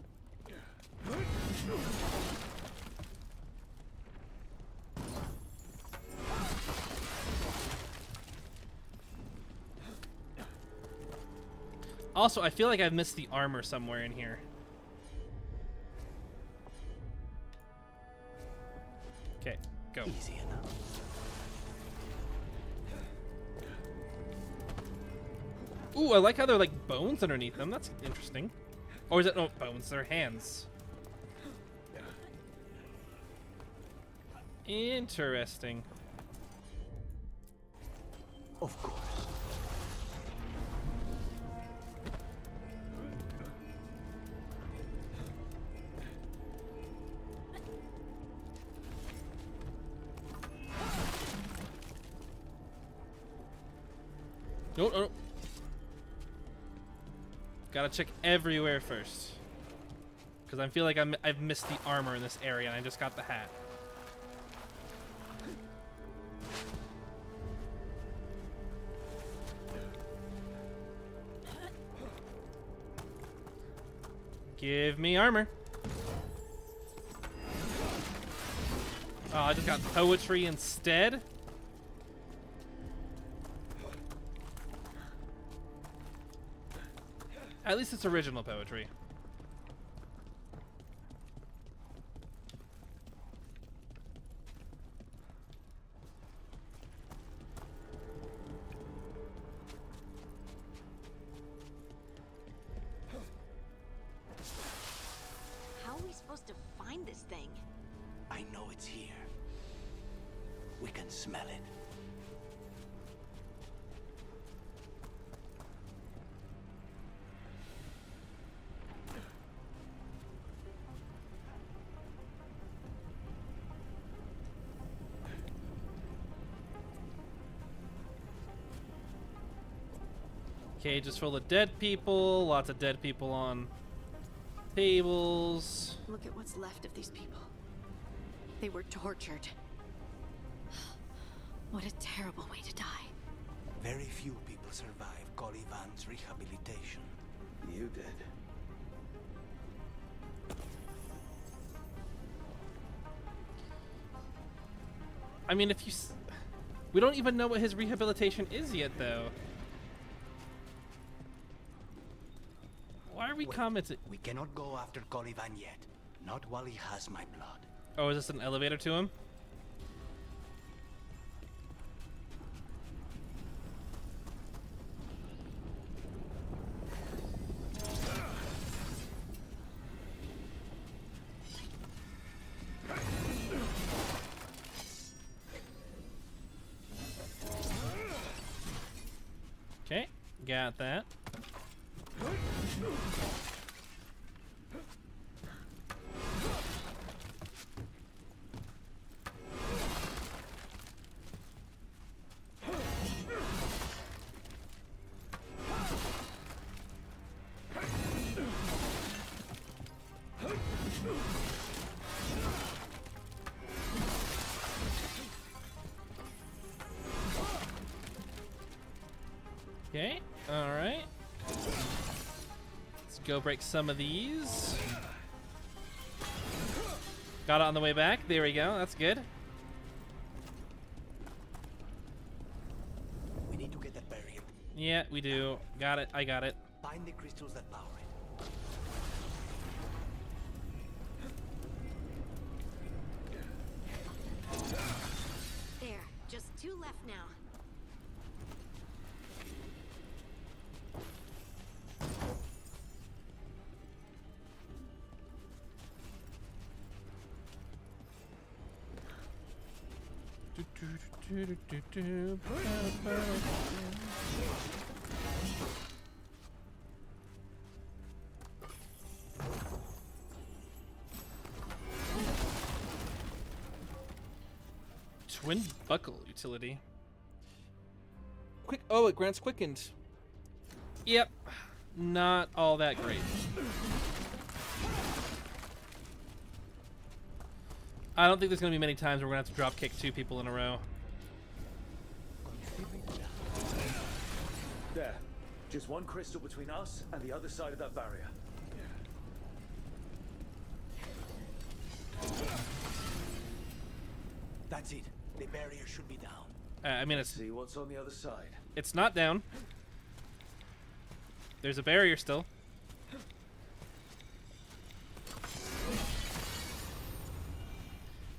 [SPEAKER 5] Also, I feel like I've missed the armor somewhere in here. Okay, go.
[SPEAKER 12] Easy enough.
[SPEAKER 5] Ooh, I like how they're like bones underneath them. That's interesting. Or is it no bones? They're hands. Interesting.
[SPEAKER 12] Of course.
[SPEAKER 5] No, no, no. Gotta check everywhere first. Because I feel like I've missed the armor in this area and I just got the hat. Give me armor. Oh, I just got poetry instead. At least it's original poetry.
[SPEAKER 8] How are we supposed to find this thing?
[SPEAKER 12] I know it's here. We can smell it.
[SPEAKER 5] Cages full of dead people, lots of dead people on tables.
[SPEAKER 8] Look at what's left of these people. They were tortured. What a terrible way to die.
[SPEAKER 12] Very few people survive Colivan's rehabilitation.
[SPEAKER 3] You did.
[SPEAKER 5] I mean, if you... We don't even know what his rehabilitation is yet, though. Why are we commenting?
[SPEAKER 12] We cannot go after Colivan yet. Not while he has my blood.
[SPEAKER 5] Oh, is this an elevator to him? Okay, got that. Okay, alright. Let's go break some of these. Got it on the way back. There we go. That's good.
[SPEAKER 12] We need to get that barrier.
[SPEAKER 5] Yeah, we do. Got it. I got it.
[SPEAKER 12] Find the crystals that power it.
[SPEAKER 8] There, just 2 left now.
[SPEAKER 5] Twin buckle utility. Quick. Oh, it grants quickened. Yep. Not all that great. I don't think there's going to be many times where we're going to have to drop kick 2 people in a row.
[SPEAKER 3] There. Just one crystal between us and the other side of that barrier.
[SPEAKER 12] That's it. The barrier should be down.
[SPEAKER 5] I mean, it's...
[SPEAKER 3] See what's on the other side.
[SPEAKER 5] It's not down. There's a barrier still.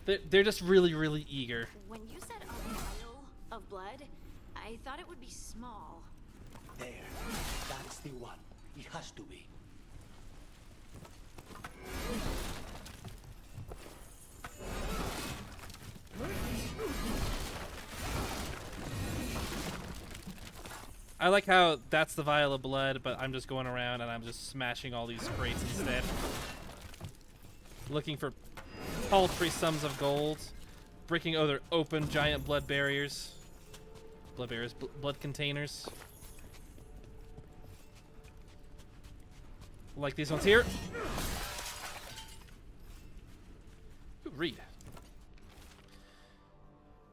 [SPEAKER 5] They're just really, really eager.
[SPEAKER 8] When you said a vial of blood, I thought it would be small.
[SPEAKER 12] There. That's the one. It has to be.
[SPEAKER 5] I like how that's the vial of blood, but I'm just going around and I'm just smashing all these crates instead. Looking for paltry sums of gold. Breaking other open giant blood barriers. Blood barriers, blood containers. Like these ones here. Ooh, read.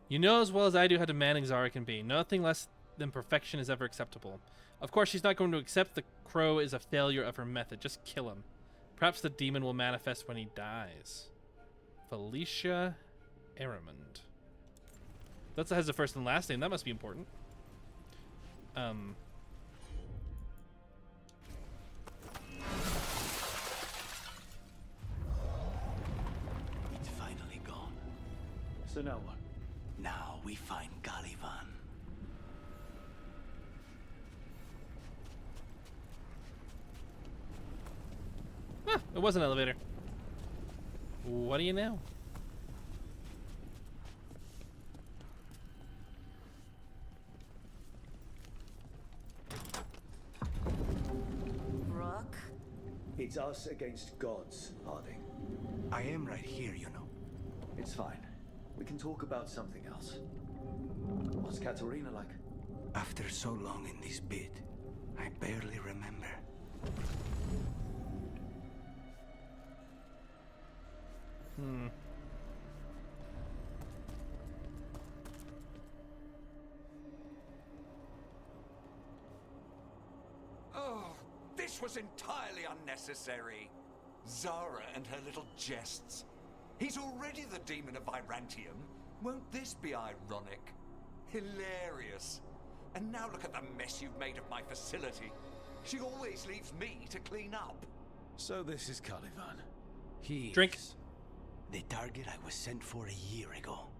[SPEAKER 5] You know as well as I do how demanding Zara can be. Nothing less than perfection is ever acceptable. Of course, she's not going to accept the crow is a failure of her method. Just kill him. Perhaps the demon will manifest when he dies. Felicia Aramond. That has the first and last name. That must be important.
[SPEAKER 12] It's finally gone.
[SPEAKER 3] So now what?
[SPEAKER 12] Now we find Caliban.
[SPEAKER 5] Ah, it was an elevator. What do you know?
[SPEAKER 8] Rook?
[SPEAKER 3] It's us against gods, Harding.
[SPEAKER 12] I am right here, you know.
[SPEAKER 3] It's fine. We can talk about something else. What's Katerina like?
[SPEAKER 12] After so long in this pit, I barely remember.
[SPEAKER 13] Oh, this was entirely unnecessary. Zara and her little jests. He's already the demon of Virantium. Won't this be ironic? Hilarious. And now look at the mess you've made of my facility. She always leaves me to clean up.
[SPEAKER 3] So this is Caliban.
[SPEAKER 12] He
[SPEAKER 5] Drink.
[SPEAKER 12] is the target I was sent for a year ago.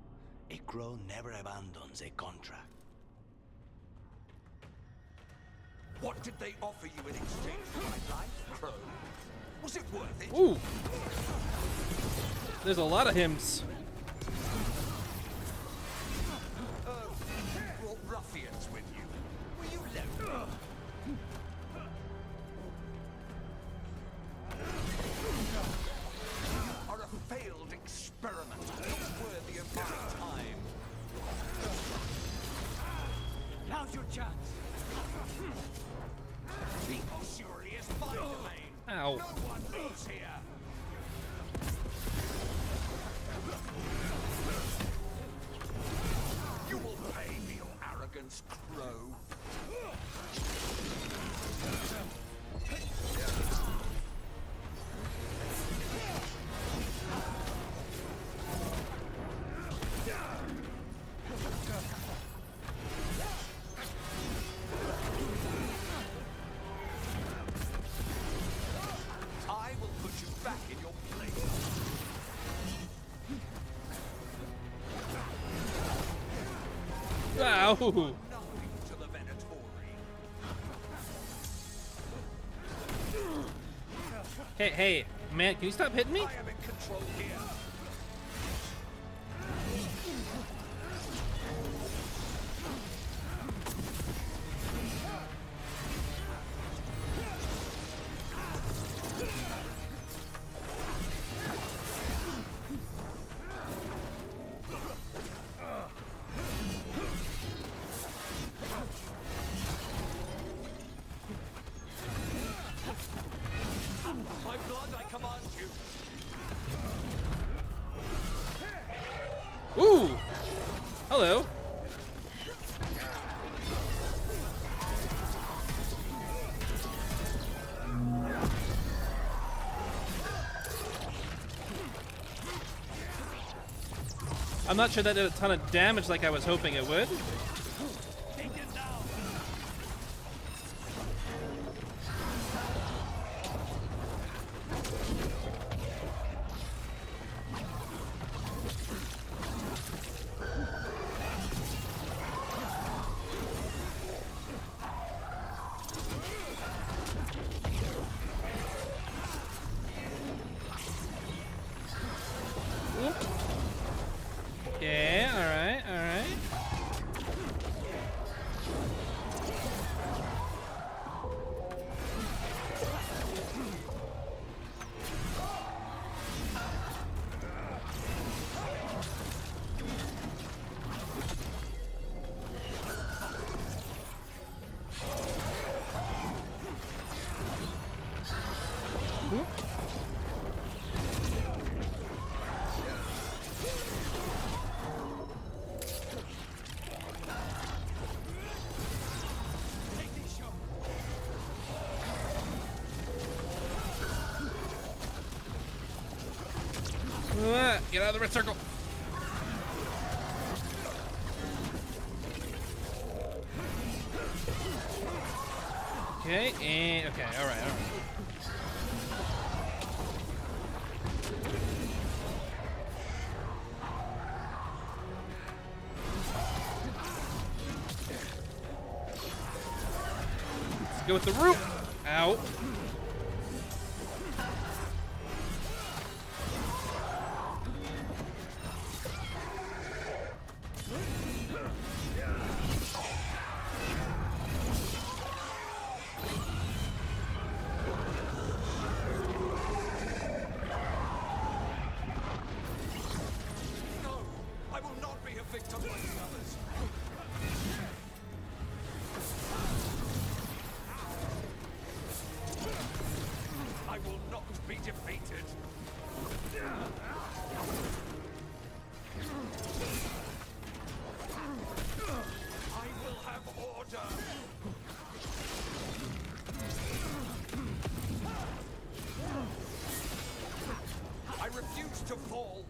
[SPEAKER 12] A crow never abandons a contract.
[SPEAKER 13] What did they offer you in exchange for my life, Crow? Was it worth it?
[SPEAKER 5] Ooh. There's a lot of hymns.
[SPEAKER 13] Brought ruffians with you. Were you lonely? You are a failed experiment, not worthy of my time. Now's your chance. The ossuary is my domain.
[SPEAKER 5] Ow.
[SPEAKER 13] No one moves here. You will pay for your arrogance, Crow.
[SPEAKER 5] Ow!
[SPEAKER 1] Nothing to the Venatori.
[SPEAKER 5] Hey, man, can you stop hitting me?
[SPEAKER 1] I am in control here. My blood, I command you.
[SPEAKER 5] Ooh! Hello. I'm not sure that did a ton of damage like I was hoping it would. Okay, alright, alright. Get out of the red circle. Okay, and okay, alright, alright. Let's go with the root. Ow.
[SPEAKER 1] I will not be a victim like the others. I will not be defeated. I will have order. I refuse to fall.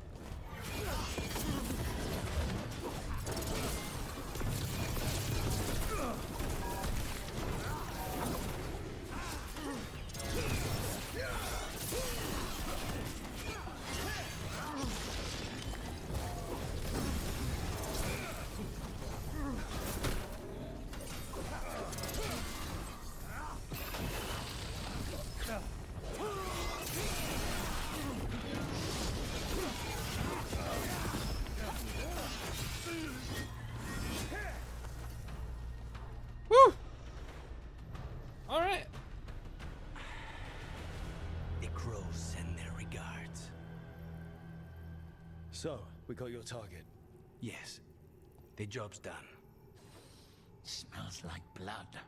[SPEAKER 5] Woo! Alright.
[SPEAKER 12] The crows send their regards.
[SPEAKER 3] So, we got your target.
[SPEAKER 12] Yes. The job's done.
[SPEAKER 13] Smells like blood.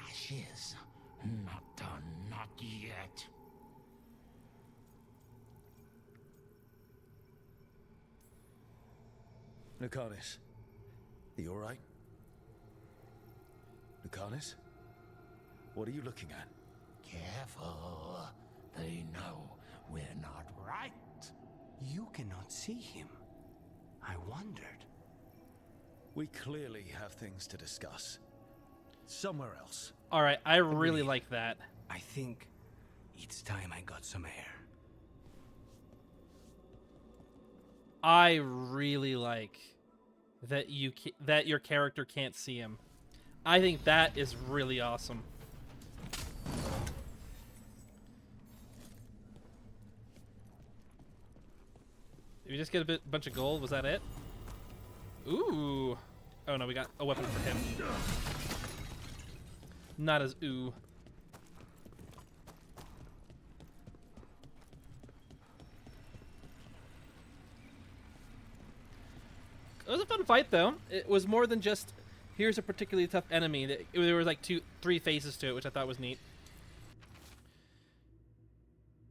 [SPEAKER 13] Ashes. Not done, not yet.
[SPEAKER 3] Lucanus, are you alright? Lucanus? What are you looking at?
[SPEAKER 13] Careful. They know we're not right.
[SPEAKER 12] You cannot see him. I wondered.
[SPEAKER 3] We clearly have things to discuss. Somewhere else.
[SPEAKER 5] Alright, I really like that.
[SPEAKER 12] I think it's time I got some air.
[SPEAKER 5] I really like that that your character can't see him. I think that is really awesome. Did we just get a bunch of gold? Was that it? Ooh. Oh no, we got a weapon for him. Not as ooh. It was a fun fight, though. It was more than just, here's a particularly tough enemy. There was like 3 phases to it, which I thought was neat.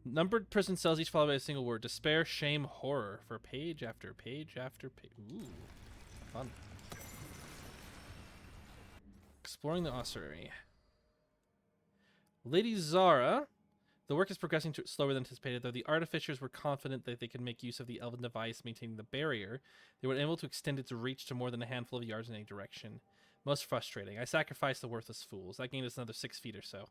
[SPEAKER 5] Numbered prison cells, each followed by a single word. Despair, shame, horror. For page after page after page. Ooh. Fun. Exploring the ossuary. Lady Zara. The work is progressing slower than anticipated, though the artificers were confident that they could make use of the elven device maintaining the barrier. They were able to extend its reach to more than a handful of yards in any direction. Most frustrating. I sacrificed the worthless fools. That gained us another 6 feet or so.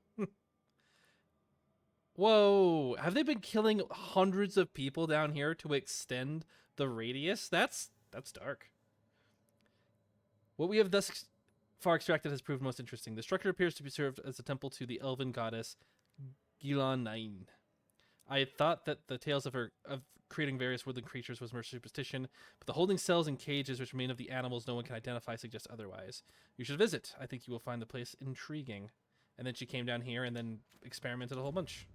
[SPEAKER 5] Whoa! Have they been killing hundreds of people down here to extend the radius? That's dark. What we have thus far extracted has proved most interesting. The structure appears to be served as a temple to the elven goddess Gilan Nain. I had thought that the tales of creating various woodland creatures was mere superstition, but the holding cells and cages which remain of the animals no one can identify suggest otherwise. You should visit. I think you will find the place intriguing. And then she came down here and then experimented a whole bunch.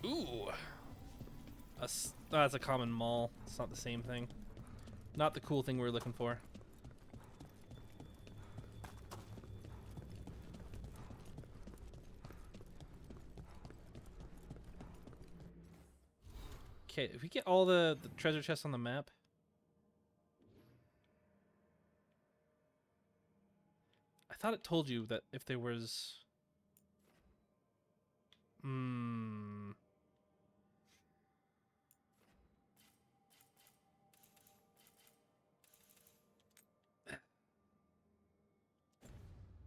[SPEAKER 5] Ooh. That's a common mall. It's not the same thing. Not the cool thing we were looking for. Okay, if we get all the treasure chests on the map. I thought it told you that if there was...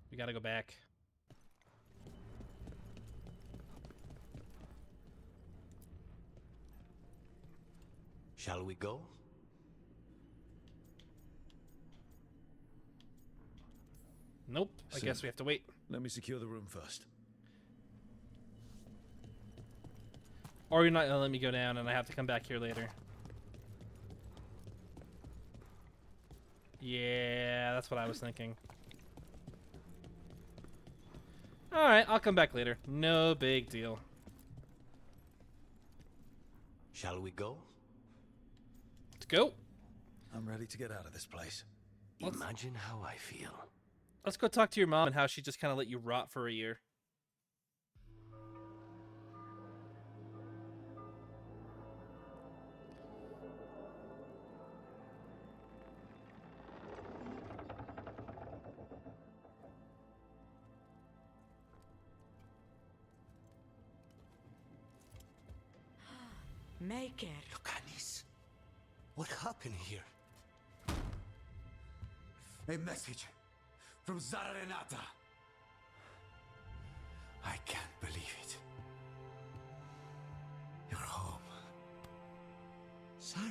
[SPEAKER 5] We gotta go back.
[SPEAKER 12] Shall we go?
[SPEAKER 5] Nope. I guess we have to wait.
[SPEAKER 3] Let me secure the room first.
[SPEAKER 5] Or you're not gonna let me go down and I have to come back here later. Yeah, that's what I was thinking. Alright, I'll come back later. No big deal.
[SPEAKER 12] Shall we go?
[SPEAKER 5] Let's go.
[SPEAKER 3] I'm ready to get out of this place.
[SPEAKER 12] Imagine how I feel.
[SPEAKER 5] Let's go talk to your mom and how she just kind of let you rot for a year.
[SPEAKER 10] Make it.
[SPEAKER 13] Lucanis, what happened here? A message from Zara Renata. I can't believe it. You're home. Zara?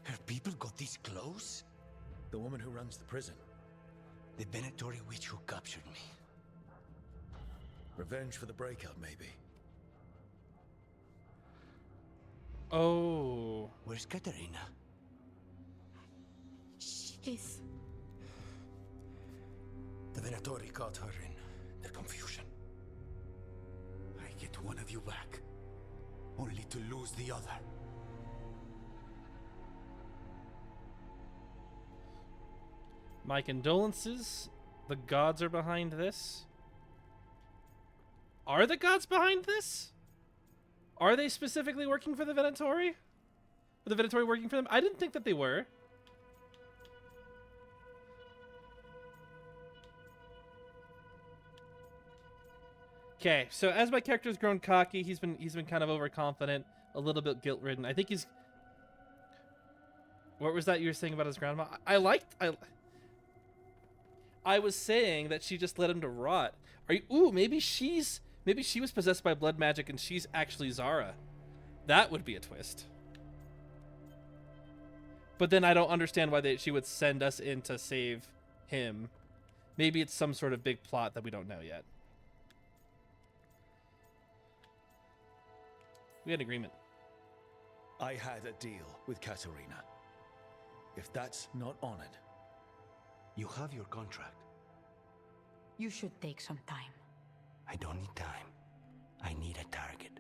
[SPEAKER 13] Her people got this close?
[SPEAKER 3] The woman who runs the prison.
[SPEAKER 13] The Venatori witch who captured me.
[SPEAKER 3] Revenge for the breakup, maybe.
[SPEAKER 5] Oh.
[SPEAKER 12] Where's Katerina?
[SPEAKER 9] She's...
[SPEAKER 13] The Venatori caught her in their confusion. I get one of you back, only to lose the other.
[SPEAKER 5] My condolences. The gods are behind this. Are the gods behind this? Are they specifically working for the Venatori? Are the Venatori working for them? I didn't think that they were. Okay, so as my character's grown cocky, he's been kind of overconfident, a little bit guilt-ridden. I think he's... What was that you were saying about his grandma? I was saying that she just let him to rot. Are you? Ooh, maybe she was possessed by blood magic and she's actually Zara. That would be a twist. But then I don't understand why she would send us in to save him. Maybe it's some sort of big plot that we don't know yet. We had an agreement.
[SPEAKER 3] I had a deal with Katerina. If that's not honored...
[SPEAKER 12] You have your contract.
[SPEAKER 4] You should take some time.
[SPEAKER 12] I don't need time. I need a target.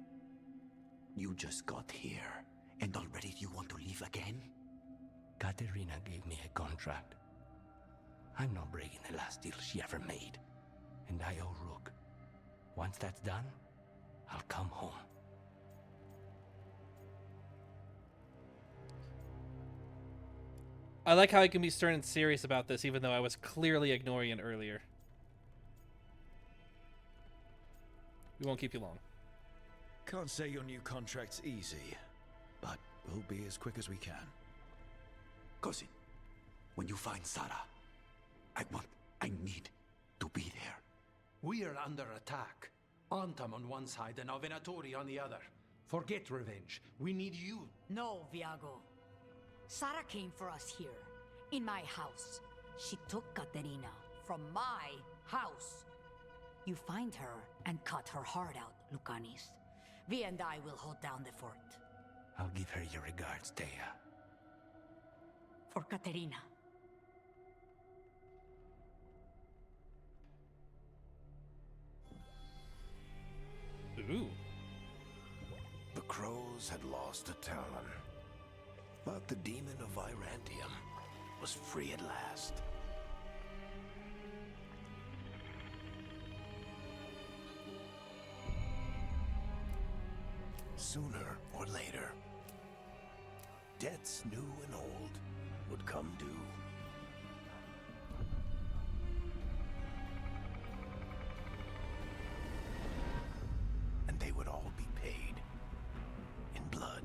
[SPEAKER 13] You just got here, and already you want to leave again?
[SPEAKER 12] Katerina gave me a contract. I'm not breaking the last deal she ever made. And I owe Rook. Once that's done, I'll come home.
[SPEAKER 5] I like how I can be stern and serious about this, even though I was clearly ignoring it earlier. We won't keep you long.
[SPEAKER 3] Can't say your new contract's easy, but we'll be as quick as we can.
[SPEAKER 13] Cousin, when you find Sarah, I need to be there.
[SPEAKER 15] We are under attack. Antam on one side and Avenatori on the other. Forget revenge. We need you.
[SPEAKER 4] No, Viago. Sarah came for us here, in my house. She took Katerina from my house. You find her and cut her heart out, Lucanis. Vi and I will hold down the fort.
[SPEAKER 12] I'll give her your regards, Dea.
[SPEAKER 4] For Katerina.
[SPEAKER 5] Ooh.
[SPEAKER 17] The crows had lost a talon, but the demon of Virantium was free at last. Sooner or later, debts new and old would come due. And they would all be paid in blood.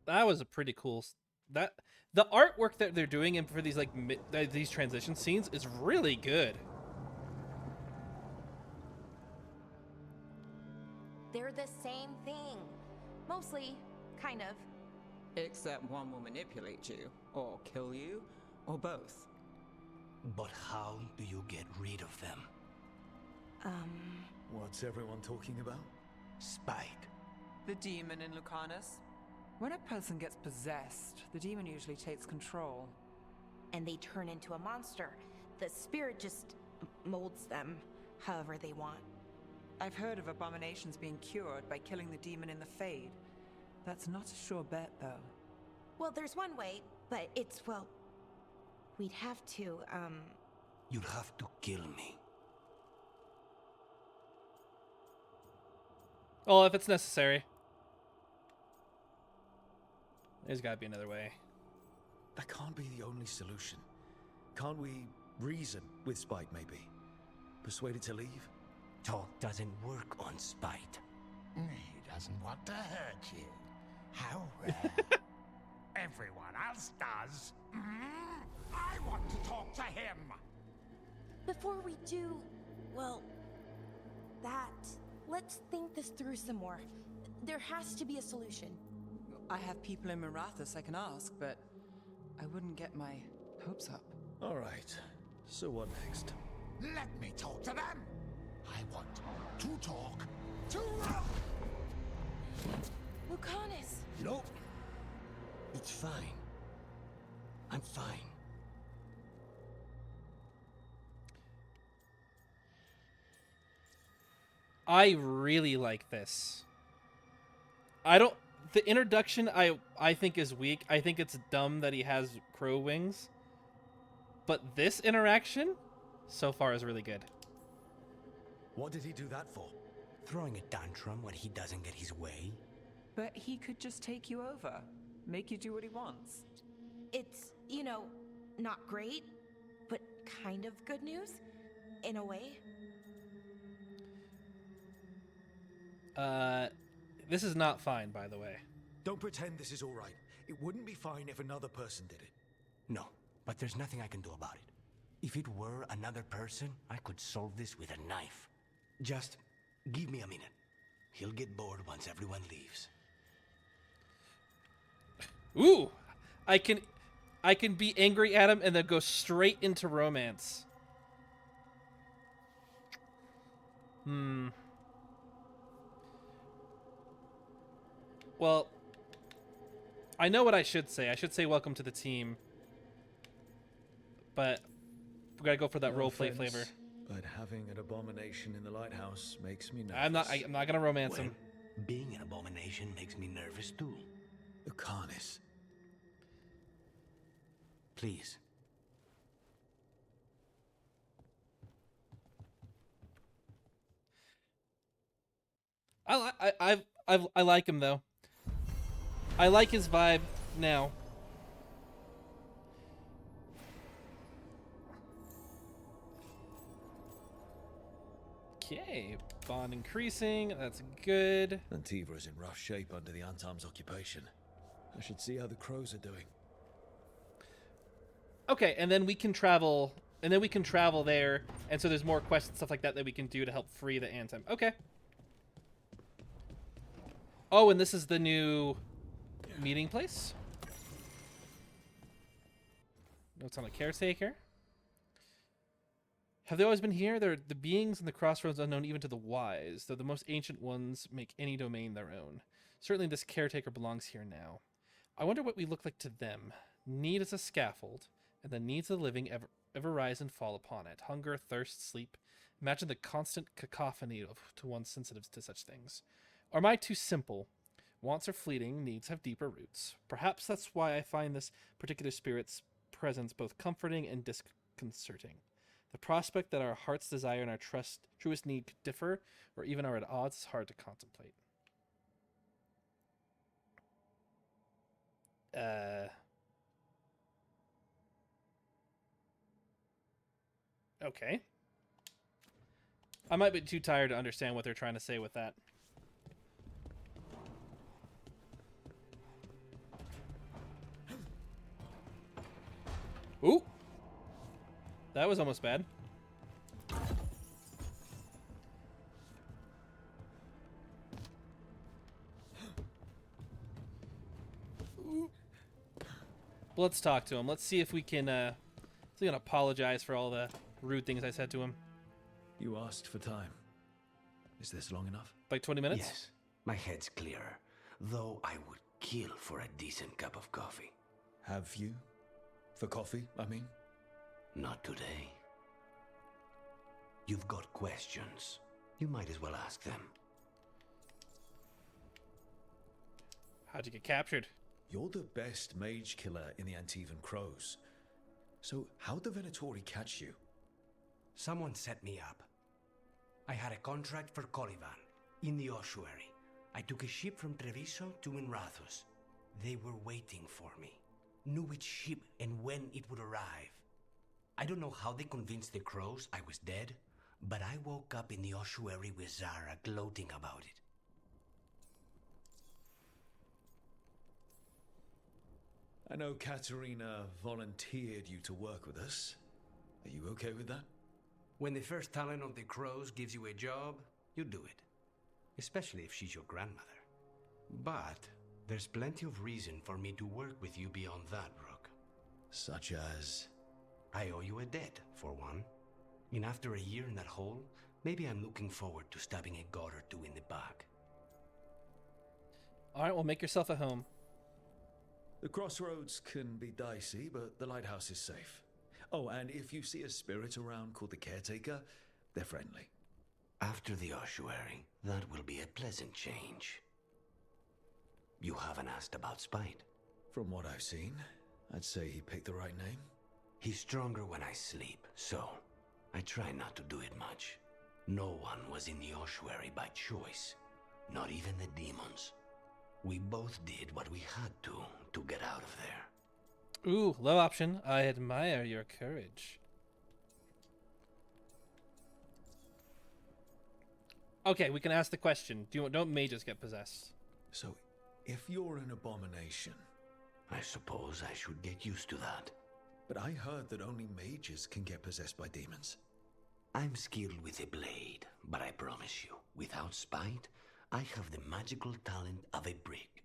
[SPEAKER 5] That was a pretty cool... That the artwork that they're doing and for these like these transition scenes is really good.
[SPEAKER 18] They're the same thing. Mostly, kind of.
[SPEAKER 19] Except one will manipulate you, or kill you, or both.
[SPEAKER 12] But how do you get rid of them?
[SPEAKER 3] What's everyone talking about?
[SPEAKER 12] Spite.
[SPEAKER 19] The demon in Lucanus. When a person gets possessed, the demon usually takes control.
[SPEAKER 18] And they turn into a monster. The spirit just molds them however they want.
[SPEAKER 19] I've heard of abominations being cured by killing the demon in the Fade. That's not a sure bet, though.
[SPEAKER 18] Well, there's one way, but it's, well... We'd have to,
[SPEAKER 12] You'd have to kill me.
[SPEAKER 5] Oh, if it's necessary. There's gotta be another way.
[SPEAKER 3] That can't be the only solution. Can't we reason with Spite, maybe? Persuade it to leave?
[SPEAKER 12] Talk doesn't work on Spite.
[SPEAKER 20] He doesn't want to hurt you. How rare. Everyone else does. I want to talk to him.
[SPEAKER 18] Before we do, well, let's think this through some more. There has to be a solution.
[SPEAKER 19] I have people in Marathas I can ask, but I wouldn't get my hopes up.
[SPEAKER 3] All right. So what next?
[SPEAKER 20] Let me talk to them. I want to talk to
[SPEAKER 18] Lucanus!
[SPEAKER 12] No. It's fine. I'm fine.
[SPEAKER 5] I really like this. The introduction I think is weak. I think it's dumb that he has crow wings. But this interaction so far is really good.
[SPEAKER 3] What did he do that for?
[SPEAKER 12] Throwing a tantrum when he doesn't get his way.
[SPEAKER 19] But he could just take you over. Make you do what he wants.
[SPEAKER 18] It's, you know, not great, but kind of good news, in a way.
[SPEAKER 5] This is not fine, by the way.
[SPEAKER 3] Don't pretend this is all right. It wouldn't be fine if another person did it.
[SPEAKER 12] No, but there's nothing I can do about it. If it were another person, I could solve this with a knife. Just give me a minute. He'll get bored once everyone leaves.
[SPEAKER 5] Ooh, I can be angry at him and then go straight into romance. Well, I know what I should say. I should say welcome to the team. But we gotta go for that
[SPEAKER 3] No
[SPEAKER 5] roleplay
[SPEAKER 3] offense,
[SPEAKER 5] flavor.
[SPEAKER 3] But having an abomination in the lighthouse makes me nervous.
[SPEAKER 5] I'm not gonna romance him.
[SPEAKER 12] Being an abomination makes me nervous too.
[SPEAKER 3] Lucanus.
[SPEAKER 12] Please.
[SPEAKER 5] I like him though. I like his vibe now. Okay, bond increasing. That's good.
[SPEAKER 3] Antiva is in rough shape under the Antam's occupation. I should see how the crows are doing.
[SPEAKER 5] Okay, and then we can travel, there, and so there's more quests and stuff like that that we can do to help free the Antam. Okay. Oh, and this is the new meeting place. Notes on a caretaker. Have they always been here? They're the beings in the crossroads unknown even to the wise, though the most ancient ones make any domain their own. Certainly this caretaker belongs here now. I wonder what we look like to them. Need is a scaffold, and the needs of the living ever rise and fall upon it. Hunger, thirst, sleep. Imagine the constant cacophony to one sensitive to such things. Or am I too simple? Wants are fleeting, needs have deeper roots. Perhaps that's why I find this particular spirit's presence both comforting and disconcerting. The prospect that our heart's desire and our truest need could differ, or even are at odds, is hard to contemplate. Okay. I might be too tired to understand what they're trying to say with that. Ooh! That was almost bad. Well, let's talk to him. Let's see if we can apologize for all the rude things I said to him.
[SPEAKER 3] You asked for time. Is this long enough?
[SPEAKER 5] Like 20 minutes?
[SPEAKER 12] Yes, my head's clearer. Though I would kill for a decent cup of coffee.
[SPEAKER 3] Have you? For coffee, I mean?
[SPEAKER 12] Not today. You've got questions. You might as well ask them.
[SPEAKER 5] How'd you get captured?
[SPEAKER 3] You're the best mage killer in the Antivan Crows. So how'd the Venatori catch you?
[SPEAKER 12] Someone set me up. I had a contract for Colivan, in the ossuary. I took a ship from Treviso to Minrathus. They were waiting for me. Knew which ship and when it would arrive. I don't know how they convinced the Crows I was dead, but I woke up in the ossuary with Zara gloating about it.
[SPEAKER 3] I know Katerina volunteered you to work with us. Are you okay with that?
[SPEAKER 12] When the first talent of the Crows gives you a job, you do it. Especially if she's your grandmother. But there's plenty of reason for me to work with you beyond that, Rook.
[SPEAKER 3] Such as?
[SPEAKER 12] I owe you a debt, for one. And after a year in that hole, maybe I'm looking forward to stabbing a god or two in the back.
[SPEAKER 5] Alright, well, make yourself at home.
[SPEAKER 3] The crossroads can be dicey, but the lighthouse is safe. Oh, and if you see a spirit around called the Caretaker, they're friendly.
[SPEAKER 12] After the ossuary, that will be a pleasant change. You haven't asked about Spite.
[SPEAKER 3] From what I've seen, I'd say he picked the right name.
[SPEAKER 12] He's stronger when I sleep, so I try not to do it much. No one was in the ossuary by choice, not even the demons. We both did what we had to get out of there.
[SPEAKER 5] Ooh, low option. I admire your courage. Okay, we can ask the question. Don't mages get possessed?
[SPEAKER 3] So, if you're an abomination...
[SPEAKER 12] I suppose I should get used to that.
[SPEAKER 3] But I heard that only mages can get possessed by demons.
[SPEAKER 12] I'm skilled with a blade, but I promise you, without spite, I have the magical talent of a brick.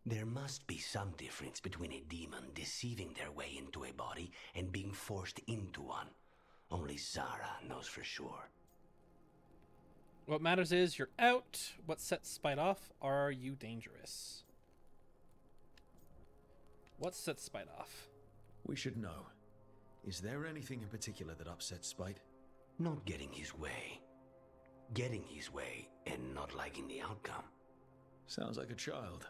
[SPEAKER 12] There must be some difference between a demon deceiving their way into a body and being forced into one. Only Zara knows for sure.
[SPEAKER 5] What matters is you're out. What sets Spite off? Are you dangerous? What sets Spite off?
[SPEAKER 3] We should know. Is there anything in particular that upsets Spite?
[SPEAKER 12] Not getting his way. Getting his way and not liking the outcome.
[SPEAKER 3] Sounds like a child.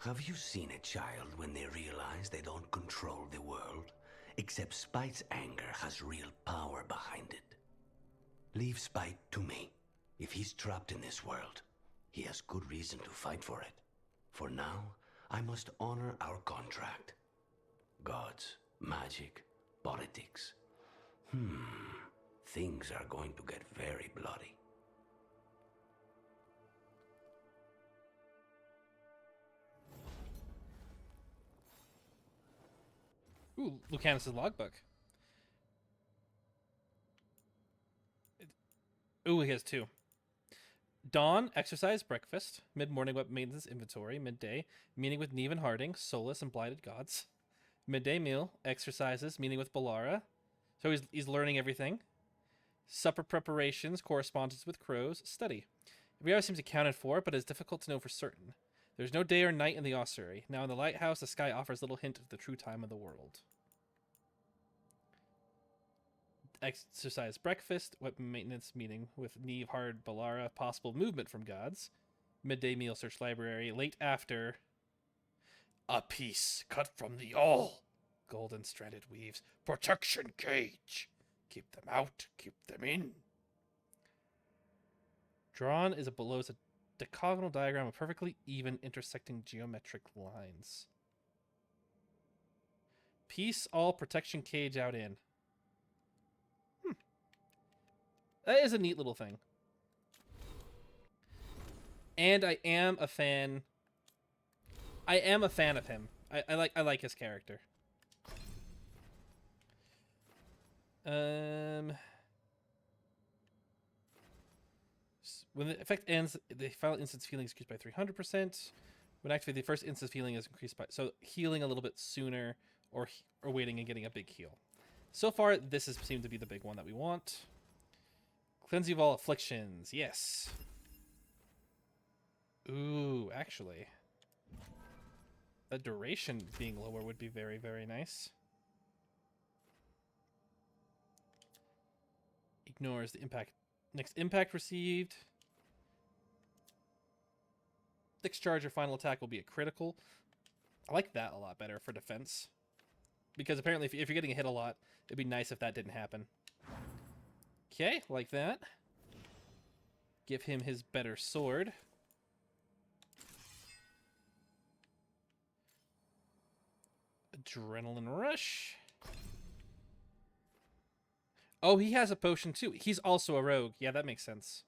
[SPEAKER 12] Have you seen a child when they realize they don't control the world? Except Spite's anger has real power behind it. Leave Spite to me. If he's trapped in this world, he has good reason to fight for it. For now, I must honor our contract. Gods, magic, politics. Things are going to get very bloody.
[SPEAKER 5] Ooh, Lucanus' logbook. Ooh, he has 2. Dawn, exercise, breakfast. Mid-morning, web maintenance, inventory. Midday, meeting with Neve and Harding, Solus and Blighted Gods. Midday meal, exercises, meeting with Balara. So he's learning everything. Supper preparations, correspondence with crows, study. Every hour seems accounted for, but it is difficult to know for certain. There's no day or night in the ossuary. Now in the lighthouse, the sky offers little hint of the true time of the world. Exercise, breakfast, weapon maintenance, meeting with Neve, Hard, Balara, possible movement from gods. Midday meal, search library. Late after, a piece cut from the all. Golden stranded weaves, protection cage. Keep them out, keep them in. Drawn is below is a decagonal diagram of perfectly even intersecting geometric lines. Piece all, protection cage out in. That is a neat little thing. And I am a fan. I am a fan of him. I like his character. When the effect ends, the final instance feeling is increased by 300%. When activated, the first instance feeling is increased by... So healing a little bit sooner or waiting and getting a big heal. So far, this has seemed to be the big one that we want. Cleanse you of all afflictions. Yes. Ooh, actually. The duration being lower would be very, very nice. Ignores the impact. Next impact received. Next charge or final attack will be a critical. I like that a lot better for defense. Because apparently if you're getting hit a lot, it'd be nice if that didn't happen. Okay, like that. Give him his better sword. Adrenaline rush. Oh, he has a potion too. He's also a rogue. Yeah, that makes sense.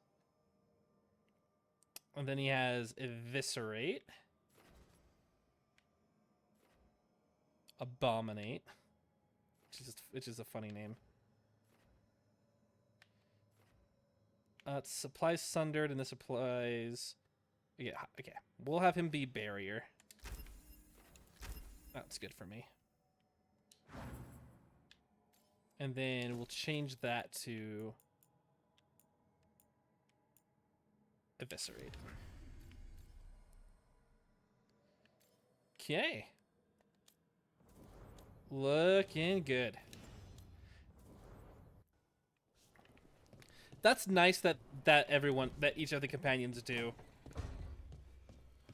[SPEAKER 5] And then he has Eviscerate. Abominate. Which is a funny name. It supplies Sundered, and this applies... Yeah, okay. We'll have him be Barrier. That's good for me. And then we'll change that to... Eviscerate. Okay. Looking good. That's nice that each of the companions do.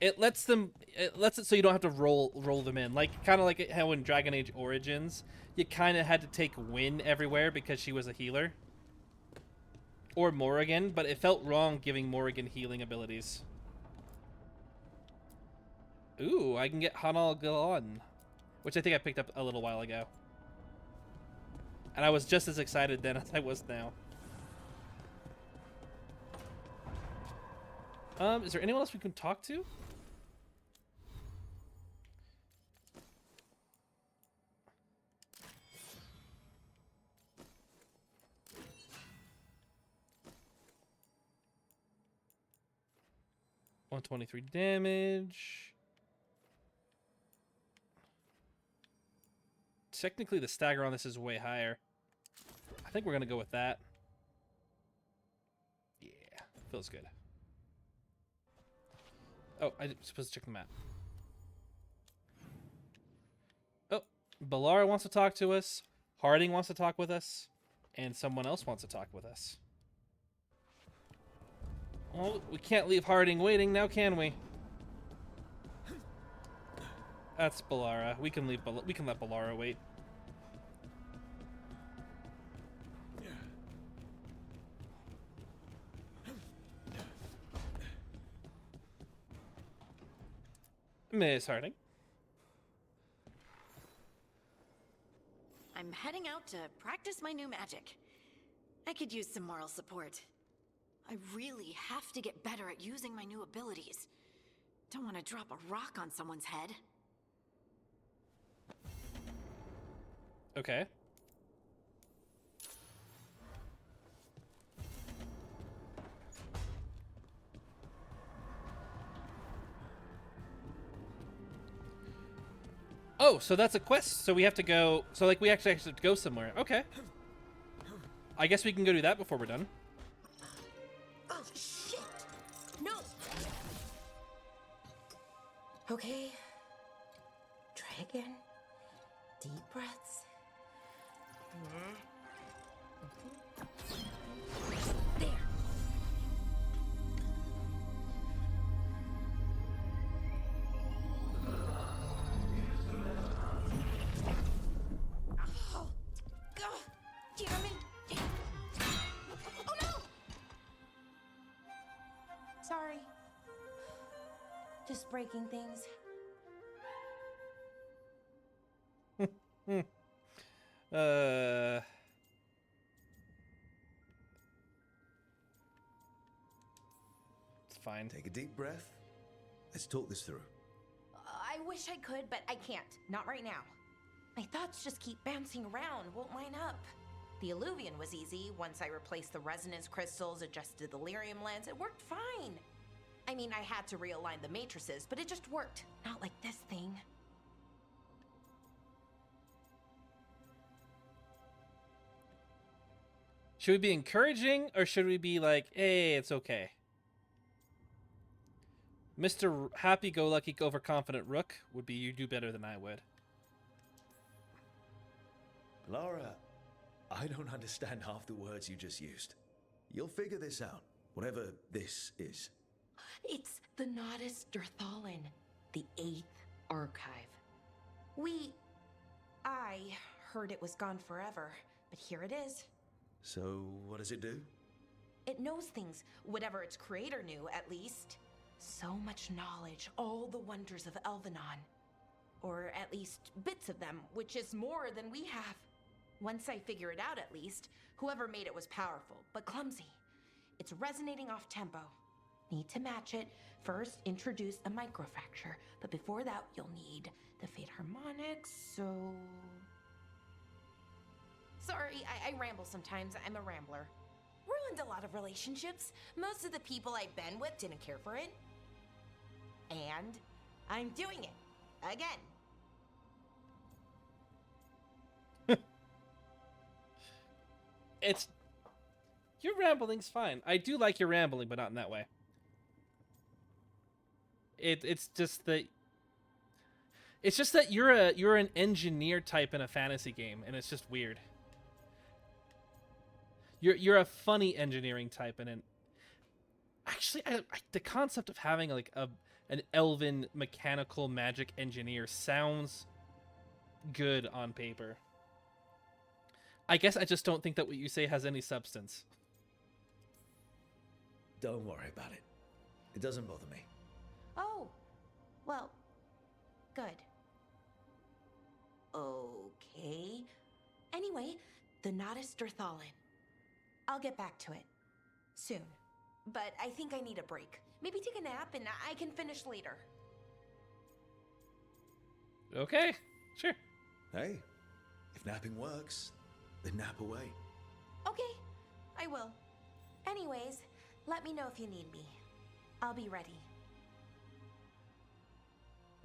[SPEAKER 5] It lets it so you don't have to roll them in. Like kind of like how in Dragon Age Origins, you kind of had to take Wynn everywhere because she was a healer. Or Morrigan, but it felt wrong giving Morrigan healing abilities. Ooh, I can get Hanal Galan, which I think I picked up a little while ago. And I was just as excited then as I was now. Is there anyone else we can talk to? 123 damage. Technically, the stagger on this is way higher. I think we're going to go with that. Yeah, feels good. Oh, I'm supposed to check the map. Oh, Ballara wants to talk to us. Harding wants to talk with us. And someone else wants to talk with us. Well, we can't leave Harding waiting now, can we? That's Ballara. We can let Ballara wait. Miss Harding.
[SPEAKER 8] I'm heading out to practice my new magic. I could use some moral support. I really have to get better at using my new abilities. Don't want to drop a rock on someone's head.
[SPEAKER 5] Okay. Oh, so that's a quest. So we have to go. So like we actually have to go somewhere. Okay. I guess we can go do that before we're done.
[SPEAKER 18] Oh, shit! No! Okay. Try again. Deep breaths. There. Oh, God, damn it. Oh, no! Sorry. Just breaking things.
[SPEAKER 5] It's fine.
[SPEAKER 3] Take a deep breath. Let's talk this through.
[SPEAKER 18] I wish I could, but I can't. Not right now. My thoughts just keep bouncing around, won't line up. The Illuvian was easy. Once I replaced the resonance crystals, adjusted the lyrium lens, it worked fine. I mean, I had to realign the matrices, but it just worked. Not like this thing.
[SPEAKER 5] Should we be encouraging or should we be like, hey, it's okay? Mr. Happy-go-lucky, overconfident Rook would be you do better than I would.
[SPEAKER 3] Laura, I don't understand half the words you just used. You'll figure this out, whatever this is.
[SPEAKER 18] It's the Nodus Derthalin, the 8th archive. I heard it was gone forever, but here it is.
[SPEAKER 3] So, what does it do?
[SPEAKER 18] It knows things, whatever its creator knew, at least. So much knowledge, all the wonders of Elvenon. Or at least bits of them, which is more than we have. Once I figure it out, at least, whoever made it was powerful, but clumsy. It's resonating off tempo. Need to match it. First, introduce a microfracture, but before that, you'll need the Fate Harmonics, so... Sorry, I ramble sometimes. I'm a rambler. Ruined a lot of relationships. Most of the people I've been with didn't care for it. And I'm doing it. Again.
[SPEAKER 5] It's... Your rambling's fine. I do like your rambling, but not in that way. It's just that... It's just that you're an engineer type in a fantasy game, and it's just weird. You're a funny engineering type, and actually, the concept of having like an elven mechanical magic engineer sounds good on paper. I guess I just don't think that what you say has any substance.
[SPEAKER 3] Don't worry about it. It doesn't bother me.
[SPEAKER 18] Oh, well, good. Okay. Anyway, the Nodus Derthalin. I'll get back to it. Soon. But I think I need a break. Maybe take a nap and I can finish later.
[SPEAKER 5] Okay, sure.
[SPEAKER 3] Hey, if napping works, then nap away.
[SPEAKER 18] Okay, I will. Anyways, let me know if you need me. I'll be ready.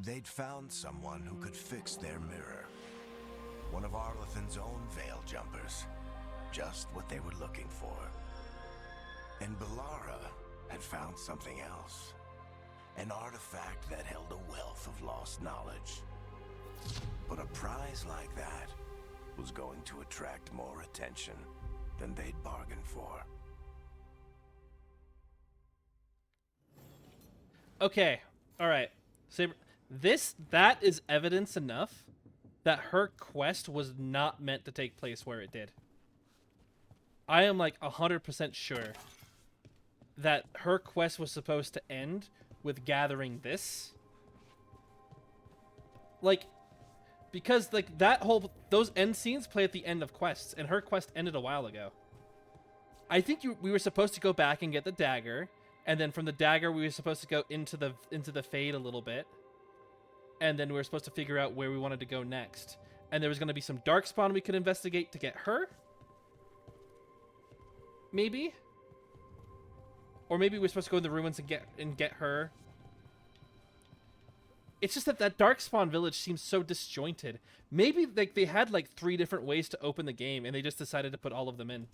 [SPEAKER 17] They'd found someone who could fix their mirror. One of Arlethan's own Veil Jumpers. Just what they were looking for. And Belara had found something else. An artifact that held a wealth of lost knowledge. But a prize like that was going to attract more attention than they'd bargained for.
[SPEAKER 5] Okay, alright. Saber, that is evidence enough that her quest was not meant to take place where it did. I am like 100% sure that her quest was supposed to end with gathering this. Like, because like those end scenes play at the end of quests, and her quest ended a while ago. I think we were supposed to go back and get the dagger, and then from the dagger we were supposed to go into the Fade a little bit, and then we were supposed to figure out where we wanted to go next. And there was going to be some Darkspawn we could investigate to get her. Maybe, or maybe we're supposed to go in the ruins and get her. It's just that Darkspawn village seems so disjointed. Maybe like they had like 3 different ways to open the game, and they just decided to put all of them in.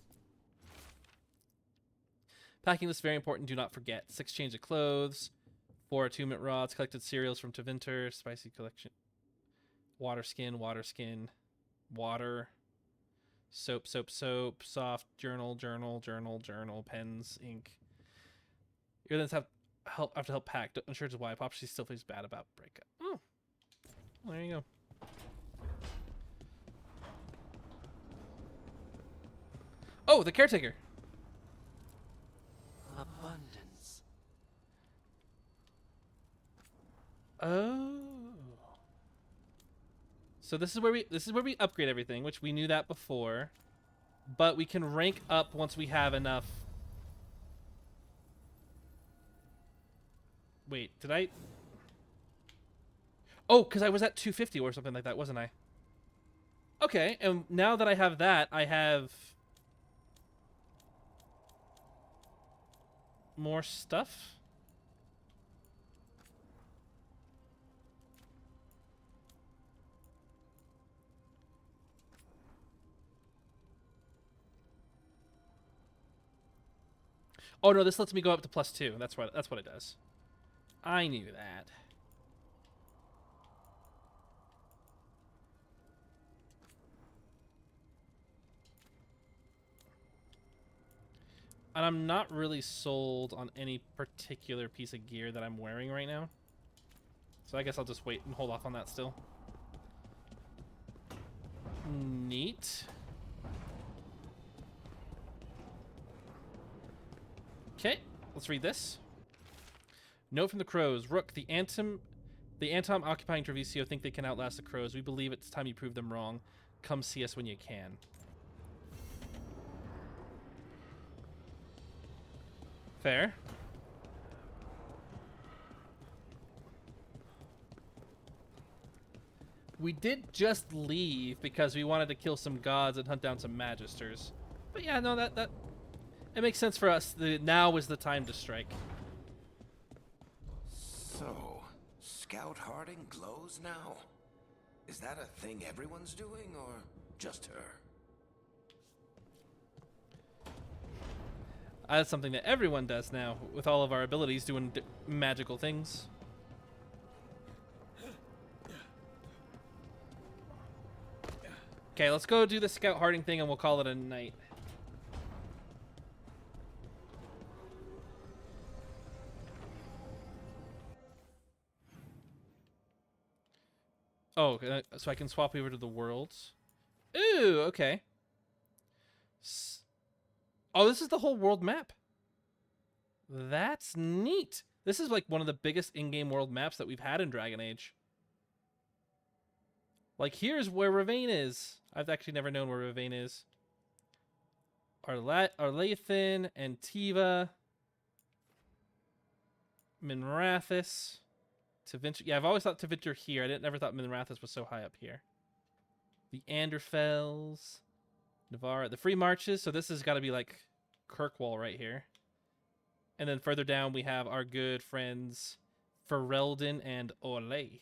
[SPEAKER 5] Packing list very important. Do not forget 6 change of clothes, 4 attunement rods, collected cereals from Tevinter, spicy collection, water skin, water. Soap, soft, journal, pens, ink. You're gonna have to help pack. Unsure why. Pop, she still feels bad about breakup. Oh, well, there you go. Oh, the caretaker.
[SPEAKER 12] Abundance.
[SPEAKER 5] Oh. So this is where we upgrade everything, which we knew that before, but we can rank up once we have enough. Wait, did I? Oh, because I was at 250 or something like that, wasn't I? Okay, and now that I have that, I have more stuff. Oh no, this lets me go up to +2. That's what it does. I knew that. And I'm not really sold on any particular piece of gear that I'm wearing right now. So I guess I'll just wait and hold off on that still. Neat. Okay, let's read this. Note from the Crows. Rook, the Antom occupying Treviso think they can outlast the Crows. We believe it's time you prove them wrong. Come see us when you can. Fair. We did just leave because we wanted to kill some gods and hunt down some magisters. But yeah, no, that it makes sense for us. Now is the time to strike.
[SPEAKER 17] So, Scout Harding glows now? Is that a thing everyone's doing, or just her?
[SPEAKER 5] That's something that everyone does now, with all of our abilities doing magical things. Okay, let's go do the Scout Harding thing and we'll call it a night. Oh, so I can swap over to the worlds. Ooh, okay. Oh, this is the whole world map. That's neat. This is like one of the biggest in-game world maps that we've had in Dragon Age. Like, here's where Ravain is. I've actually never known where Ravain is. Arlathan, Antiva, Minrathis, Tevinter. Yeah, I've always thought Tevinter here. I never thought Minrathis was so high up here. The Anderfells, Navarra, the Free Marches. So this has got to be like Kirkwall right here. And then further down we have our good friends Ferelden and Orlais.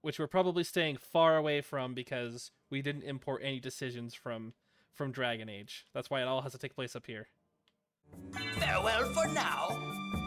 [SPEAKER 5] which we're probably staying far away from because we didn't import any decisions from Dragon Age. That's why it all has to take place up here.
[SPEAKER 21] Farewell for now.